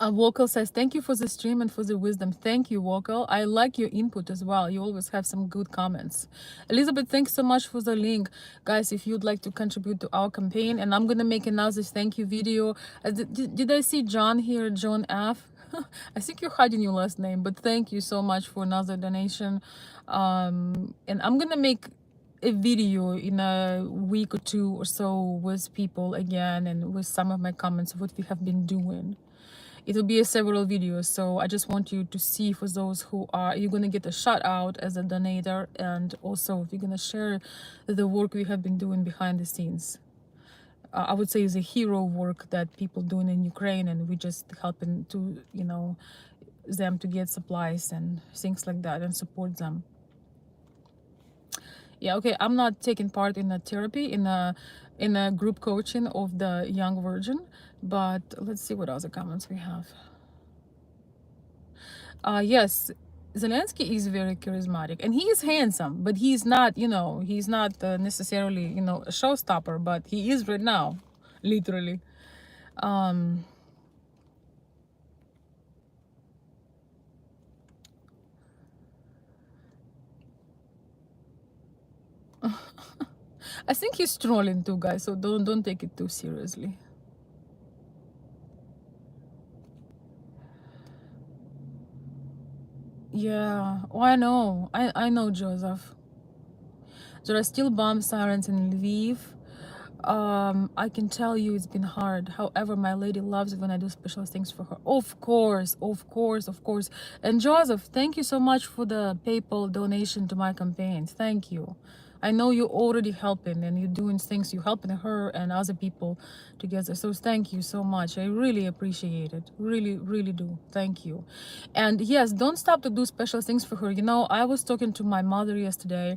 Wokal says, thank you for the stream and for the wisdom. Thank you, Wokal. I like your input as well. You always have some good comments. Elizabeth, thanks so much for the link. Guys, if you'd like to contribute to our campaign, and I'm going to make another thank you video. Did I see John here, John F? I think you're hiding your last name, but thank you so much for another donation. And I'm going to make a video in a week or two or so with people again, and with some of my comments of what we have been doing. It will be a several videos, so I just want you to see, for those who are, you're gonna get a shout out as a donator, and also you're gonna share the work we have been doing behind the scenes. I would say is a hero work that people doing in Ukraine, and we just helping to, you know, them to get supplies and things like that, and support them. Yeah, okay, I'm not taking part in a therapy, in a group coaching of the young virgin, but let's see what other comments we have. Yes, Zelensky is very charismatic and he is handsome, but he's not, he's not necessarily, a showstopper, but he is right now, literally. Um, I think he's trolling too, guys, so don't take it too seriously. Yeah, oh, I know, Joseph. There are still bomb sirens in Lviv. I can tell you it's been hard. However, my lady loves it when I do special things for her. Of course, of course, of course. And Joseph, thank you so much for the PayPal donation to my campaign. Thank you. I know you're already helping and you're doing things. You're helping her and other people together. So thank you so much. I really appreciate it. Really, really do. Thank you. And yes, don't stop to do special things for her. I was talking to my mother yesterday,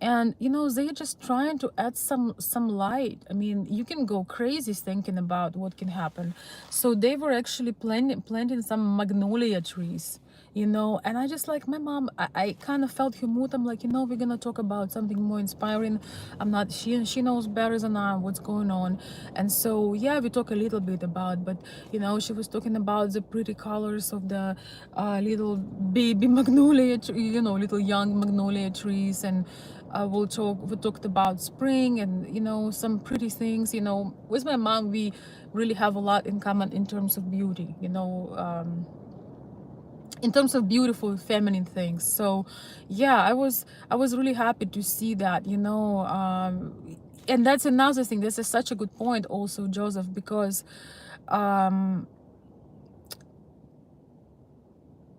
and they're just trying to add some light. I mean, you can go crazy thinking about what can happen. So they were actually planting some magnolia trees, and I just like my mom, I kind of felt her mood. I'm like, we're gonna talk about something more inspiring. I'm not she knows better than I what's going on. And so yeah, we talk a little bit about, but she was talking about the pretty colors of the little baby magnolia little young magnolia trees. And we talked about spring and some pretty things. With my mom, we really have a lot in common in terms of beauty, in terms of beautiful feminine things. So yeah, I was really happy to see that. And that's another thing. This is such a good point also, Joseph, because um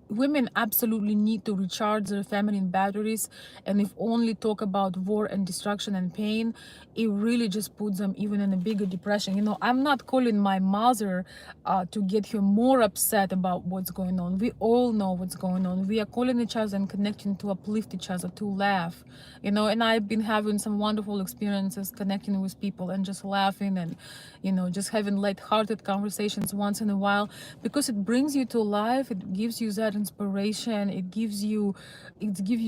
women absolutely need to recharge their feminine batteries. And if only talk about war and destruction and pain, it really just puts them even in a bigger depression. I'm not calling my mother to get her more upset about what's going on. We all know what's going on. We are calling each other and connecting to uplift each other, to laugh. And I've been having some wonderful experiences connecting with people and just laughing and just having light-hearted conversations once in a while, because it brings you to life. It gives you that inspiration. It gives you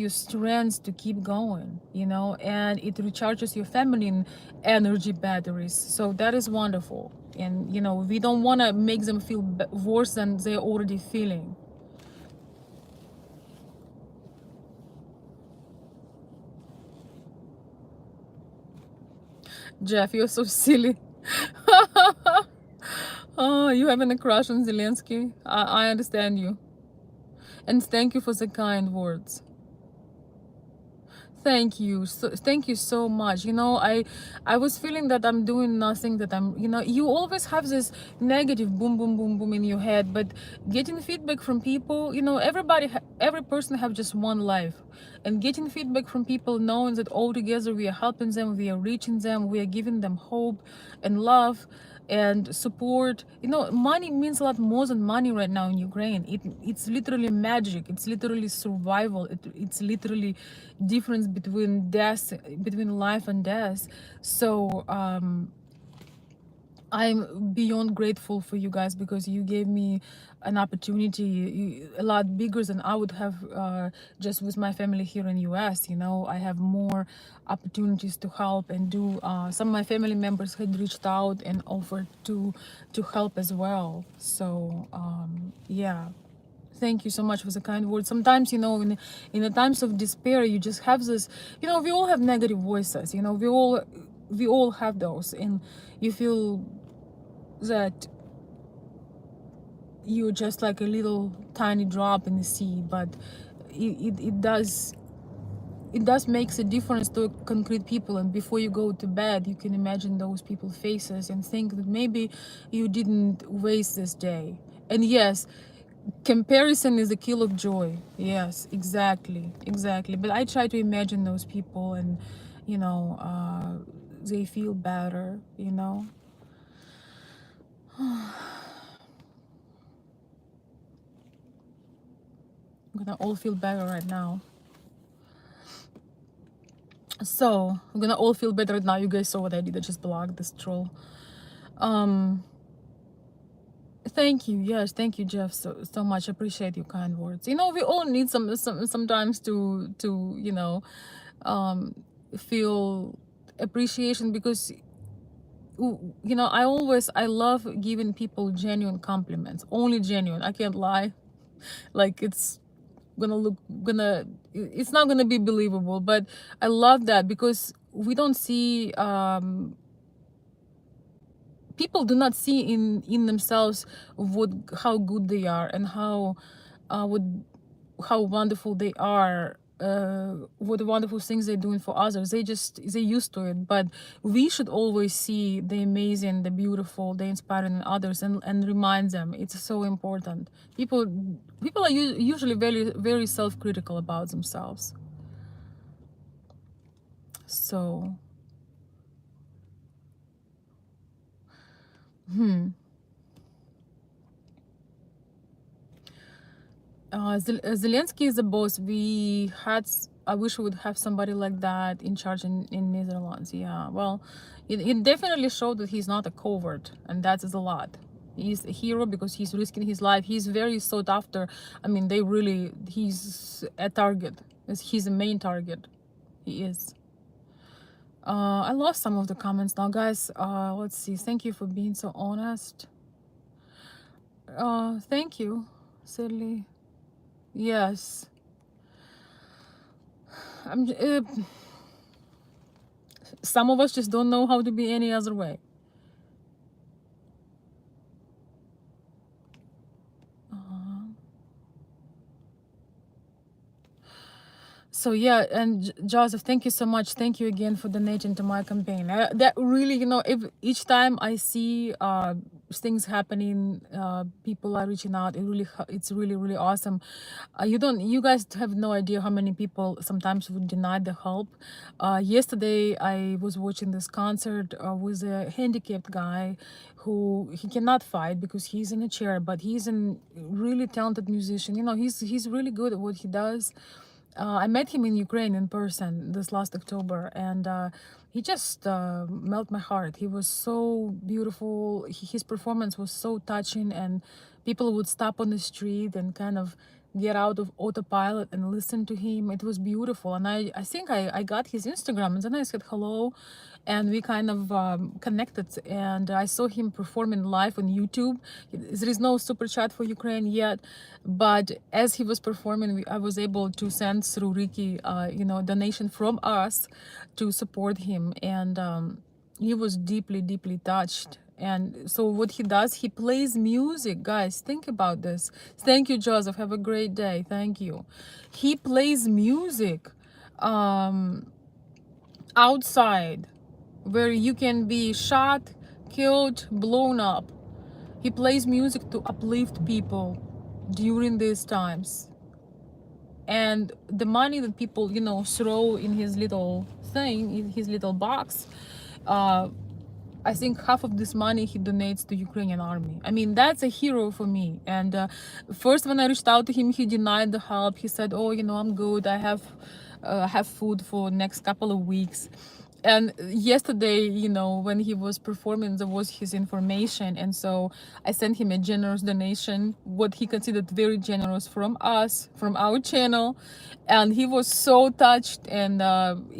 strength to keep going, and it recharges your feminine energy batteries. So that is wonderful. And we don't want to make them feel worse than they're already feeling. Jeff, you're so silly. Oh, you having a crush on Zelensky? I understand you. And thank you for the kind words. Thank you so much. I was feeling that I'm doing nothing, that you always have this negative boom boom boom boom in your head, but getting feedback from people, every person have just one life. And getting feedback from people, knowing that all together we are helping them, we are reaching them, we are giving them hope and love and support. Money means a lot more than money right now in Ukraine. It's literally magic. It's literally survival. It's literally difference between life and death. So I'm beyond grateful for you guys, because you gave me an opportunity a lot bigger than I would have just with my family here in US. I have more opportunities to help and do. Some of my family members had reached out and offered to help as well. So yeah. Thank you so much for the kind words. Sometimes, in the times of despair, you just have this, we all have negative voices, we all have those, and you feel that you're just like a little tiny drop in the sea. But it does makes a difference to concrete people. And before you go to bed, you can imagine those people's faces and think that maybe you didn't waste this day. And yes, comparison is a kill of joy. Yes, exactly, exactly. But I try to imagine those people, and they feel better. We're gonna all feel better right now. So we're gonna all feel better now. You guys saw what I did. I just blocked this troll. Um, Thank you. Yes, thank you, Jeff, so much. Appreciate your kind words. You know, we all need sometimes to um, feel appreciation, because I love giving people genuine compliments, only genuine. I can't lie. Like, it's not gonna be believable, but I love that, because we don't see people do not see in themselves what how good they are, and what how wonderful they are, what wonderful things they're doing for others. They used to it, but we should always see the amazing, the beautiful, the inspiring in others, and remind them. It's so important. People are usually very very self-critical about themselves. So Zelensky is the boss. I wish we would have somebody like that in charge in Netherlands. Yeah, well, it definitely showed that he's not a coward, and that is a lot. He's a hero because he's risking his life. He's very sought after. I mean, he's a target. He's a main target. He is. I lost some of the comments now, guys. Let's see. Thank you for being so honest. Thank you, Silly. Yes. I'm. Some of us just don't know how to be any other way. So yeah, and Joseph, thank you so much. Thank you again for donating to my campaign. That really, if each time I see things happening, people are reaching out. It's really really awesome. You guys have no idea how many people sometimes would deny the help. Yesterday I was watching this concert with a handicapped guy who he cannot fight because he's in a chair, but he's a really talented musician. He's really good at what he does. I met him in Ukraine in person this last October, and he just melted my heart. He was so beautiful. His performance was so touching, and people would stop on the street and kind of get out of autopilot and listen to him. It was beautiful, and I think I got his Instagram, and then I said hello, and we kind of connected, and I saw him performing live on YouTube. There is no super chat for Ukraine yet, but as he was performing, I was able to send through Ricky donation from us to support him, and he was deeply deeply touched. And so what he does, he plays music. Guys, think about this. Thank you, Joseph. Have a great day. Thank you. He plays music outside, where you can be shot, killed, blown up. He plays music to uplift people during these times. And the money that people, throw in his little thing, in his little box, I think half of this money he donates to Ukrainian army. I mean, that's a hero for me. And first, when I reached out to him, he denied the help. He said, "Oh, I'm good. I have food for next couple of weeks." And yesterday, when he was performing, there was his information, and so I sent him a generous donation, what he considered very generous, from us, from our channel, and he was so touched, and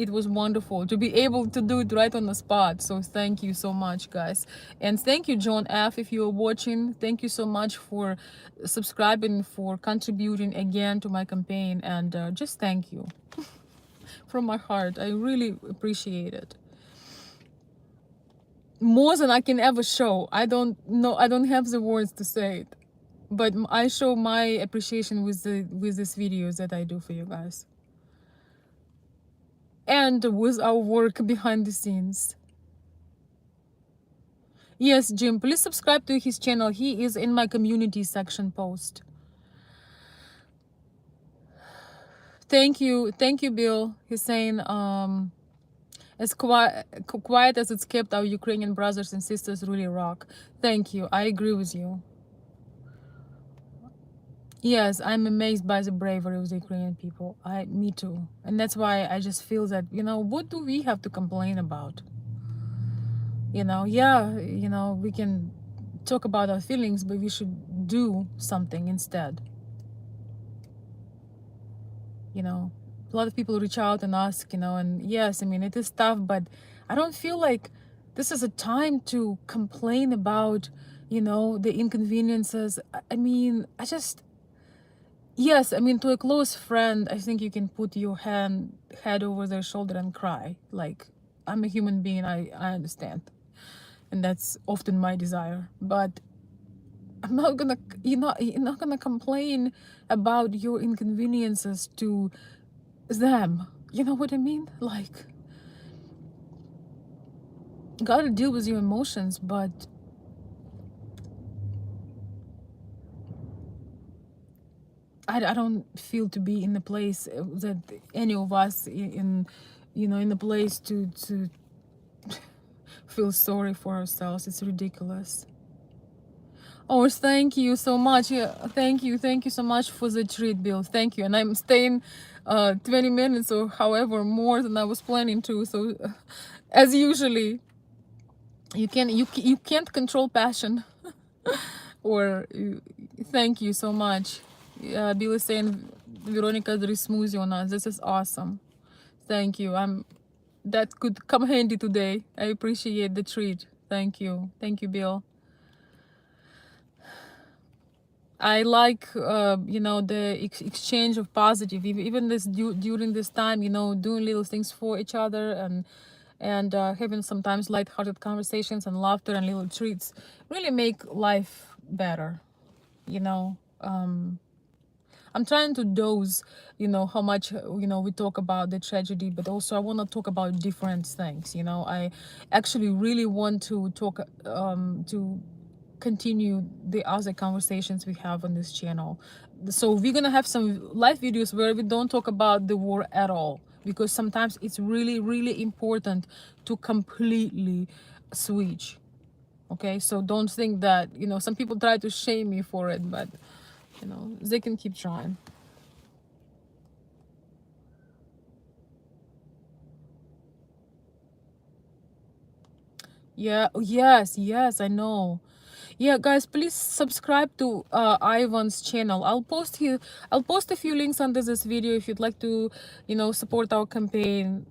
it was wonderful to be able to do it right on the spot. So thank you so much, guys. And thank you, John F, if you're watching. Thank you so much for subscribing, for contributing again to my campaign, and just thank you from my heart. I really appreciate it more than I can ever show. I don't know, I don't have the words to say it, but I show my appreciation with these videos that I do for you guys, and with our work behind the scenes. Yes, Jim, please subscribe to his channel. He is in my community section post. Thank you, Bill. He's saying as quiet as it's kept, our Ukrainian brothers and sisters really rock. Thank you. I agree with you. Yes, I'm amazed by the bravery of the Ukrainian people. Me too. And that's why I just feel that, what do we have to complain about? Yeah, we can talk about our feelings, but we should do something instead. you know a lot of people reach out and ask, and yes, I mean, it is tough, but I don't feel like this is a time to complain about the inconveniences. I mean, yes, I mean, to a close friend, I think you can put your head over their shoulder and cry. Like, I'm a human being, I understand, and that's often my desire, but I'm not gonna you're not gonna complain about your inconveniences to them. You know what I mean? Like, gotta deal with your emotions, but I don't feel to be in the place that any of us in the place to feel sorry for ourselves. It's ridiculous. Oh, thank you so much. Yeah, thank you so much for the treat, Bill. Thank you. And I'm staying 20 minutes or however more than I was planning to. So, as usually, you can't control passion. Or thank you so much. Bill is saying Veronica, there is smoothie on us. This is awesome. Thank you. That could come handy today. I appreciate the treat. Thank you. Thank you, Bill. I like the exchange of positive, even this during this time, doing little things for each other, and having sometimes lighthearted conversations and laughter and little treats really make life better. you know I'm trying to dose, how much, we talk about the tragedy, but also I want to talk about different things. I actually really want to talk, to continue the other conversations we have on this channel. So we're gonna have some live videos where we don't talk about the war at all, because sometimes it's really, really important to completely switch. Okay, so don't think that, some people try to shame me for it, but they can keep trying. Yeah, yes, I know. Yeah, guys, please subscribe to Ivan's channel. I'll post a few links under this video if you'd like to, support our campaign.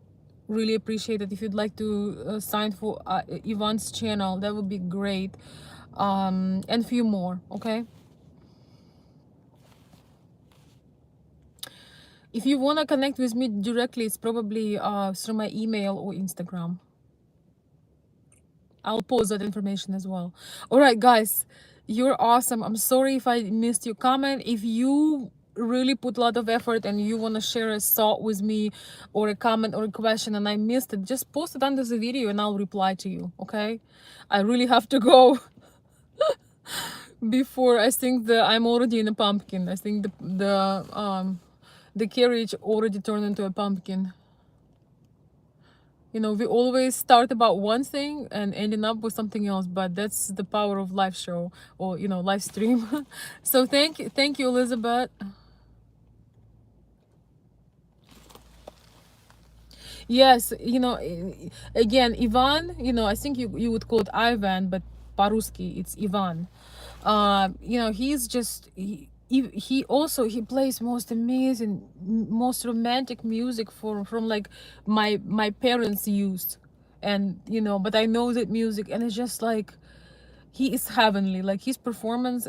Really appreciate it. If you'd like to sign for Ivan's channel, that would be great. And few more, okay? If you want to connect with me directly, it's probably through my email or Instagram. I'll post that information as well. All right, guys, you're awesome. I'm sorry if I missed your comment. If you really put a lot of effort and you want to share a thought with me, or a comment or a question, and I missed it, just post it under the video and I'll reply to you, okay? I really have to go before I think that I'm already in a pumpkin. I think the carriage already turned into a pumpkin. We always start about one thing and ending up with something else, but that's the power of live show, or live stream. So thank you, Elizabeth. Yes, again, Ivan, I think you would call it Ivan, but по-русски it's Ivan. He's just he also he plays most amazing, most romantic music from like my parents used. And but I know that music, and it's just like he is heavenly. Like, his performance,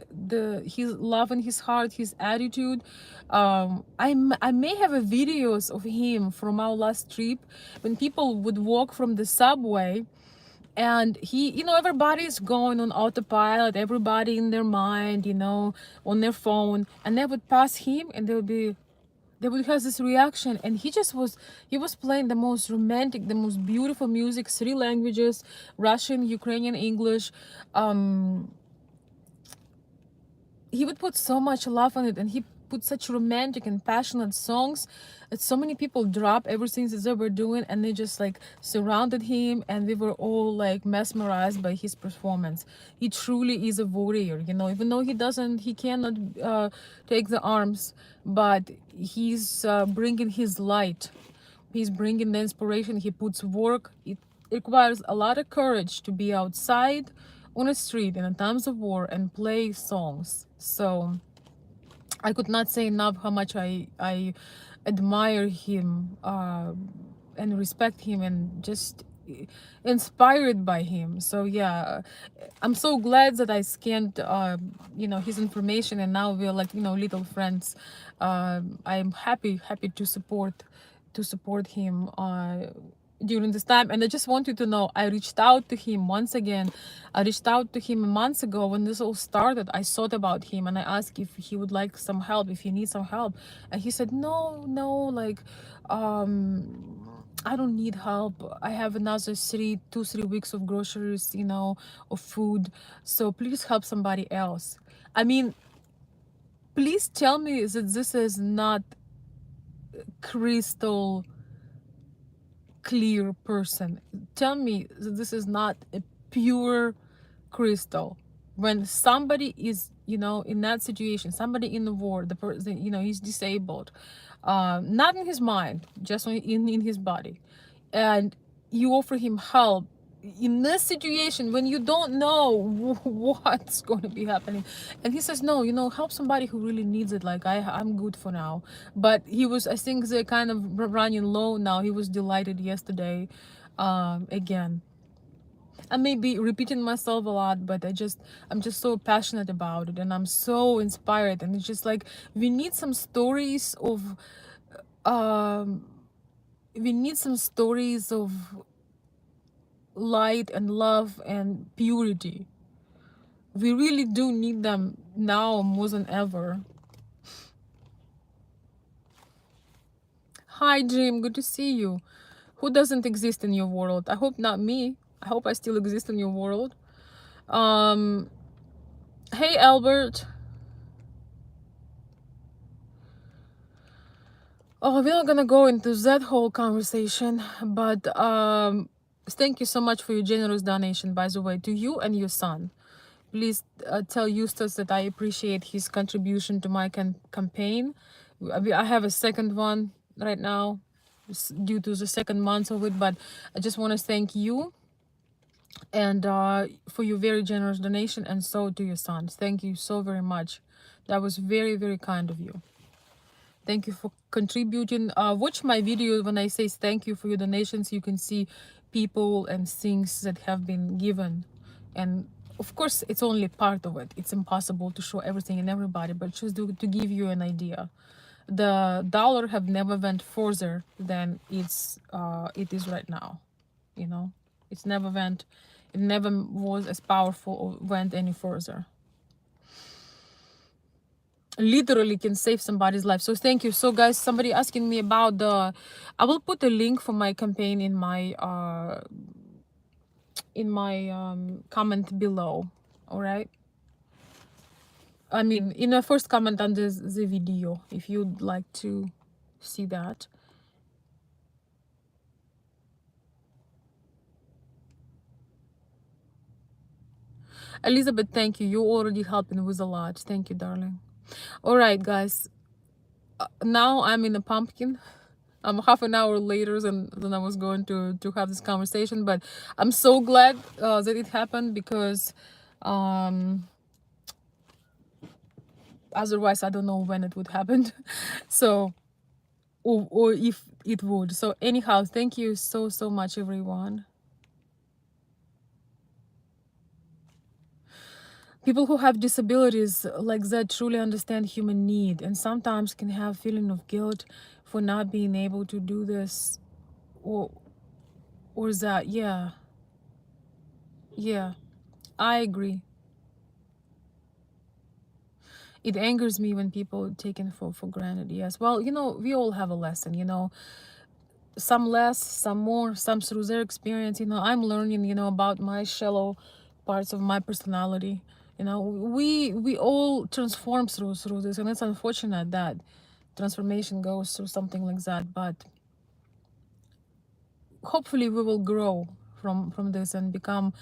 his love in his heart, his attitude. I may have a videos of him from our last trip, when people would walk from the subway, and he, everybody's going on autopilot, everybody in their mind, on their phone, and they would pass him, and they would have this reaction. And he was playing the most romantic, the most beautiful music, 3 languages: Russian, Ukrainian, English. um he would put so much love on it, and he put such romantic and passionate songs that so many people drop everything that they were doing, and they just like surrounded him, and we were all like mesmerized by his performance. He truly is a warrior, you know, even though he cannot take the arms, but he's bringing his light. He's bringing the inspiration. He puts work. It requires a lot of courage to be outside on a street in times of war and play songs. So I could not say enough how much I admire him and respect him and just inspired by him. So yeah, I'm so glad that I scanned you know, his information, and now we're like, you know, little friends. I'm happy to support him during this time. And I just want you to know, I reached out to him once again. I reached out to him months ago when this all started. I thought about him and I asked if he would like some help, if he needs some help, and he said no, like I don't need help. I have another 2-3 weeks of groceries, you know, of food, so please help somebody else. I mean, please tell me that this is not crystal clear person. Tell me that this is not a pure crystal. When somebody is, you know, in that situation, somebody in the war, the person, you know, he's disabled, not in his mind, just in his body, and you offer him help in this situation when you don't know what's going to be happening, and he says no, you know, help somebody who really needs it, like I'm good for now. But he was, I think they're kind of running low now. He was delighted yesterday. Again, I may be repeating myself a lot, but I'm just so passionate about it, and I'm so inspired. And it's just like we need some stories of um we need some stories of light and love and purity. We really do need them now more than ever. Hi Jim, good to see you. Who doesn't exist in your world? I hope not me. I hope I still exist in your world. Hey Albert. Oh, we're not gonna go into that whole conversation, but thank you so much for your generous donation, by the way, to you and your son. Please tell Eustace that I appreciate his contribution to my campaign. I have a second one right now due to the second month of it, but I just want to thank you and for your very generous donation, and so to your sons. Thank you so very much. That was very, very kind of you. Thank you for contributing. Watch my video when I say thank you for your donations. You can see people and things that have been given, and of course it's only part of it. It's impossible to show everything and everybody, but just to give you an idea. The dollar have never went further than it is right now. You know, it never was as powerful or went any further. Literally can save somebody's life. So thank you. So guys, somebody asking me about I will put a link for my campaign in my comment below. All right, I mean in the first comment under the video, if you'd like to see that. Elizabeth, thank you. You're already helping with a lot. Thank you, darling. All right, guys. Now I'm in a pumpkin. I'm half an hour later than I was going to have this conversation, but I'm so glad that it happened, because otherwise I don't know when it would happen. So, or if it would. So anyhow, thank you so much, everyone. People who have disabilities like that truly understand human need, and sometimes can have feeling of guilt for not being able to do this or that. Yeah, I agree. It angers me when people take it for granted. Yes, well, you know, we all have a lesson, you know, some less, some more, some through their experience. You know, I'm learning, you know, about my shallow parts of my personality, You know, we all transform through this, and it's unfortunate that transformation goes through something like that. But hopefully, we will grow from this and become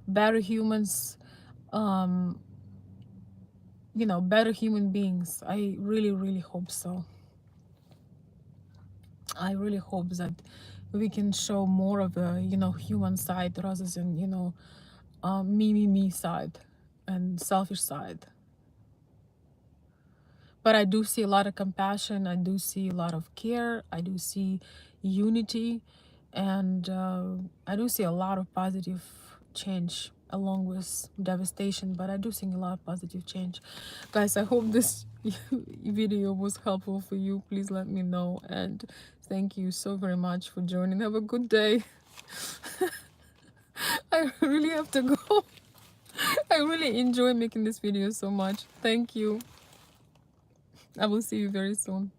better humans. Um, you know, better human beings. I really, really hope so. I really hope that we can show more of a, you know, human side rather than, you know, me side and selfish side. But I do see a lot of compassion. I do see a lot of care. I do see unity, and I do see a lot of positive change along with devastation. But I do see a lot of positive change, guys. I hope this video was helpful for you. Please let me know, and thank you so very much for joining. Have a good day. I really have to go. I really enjoy making this video so much. Thank you. I will see you very soon.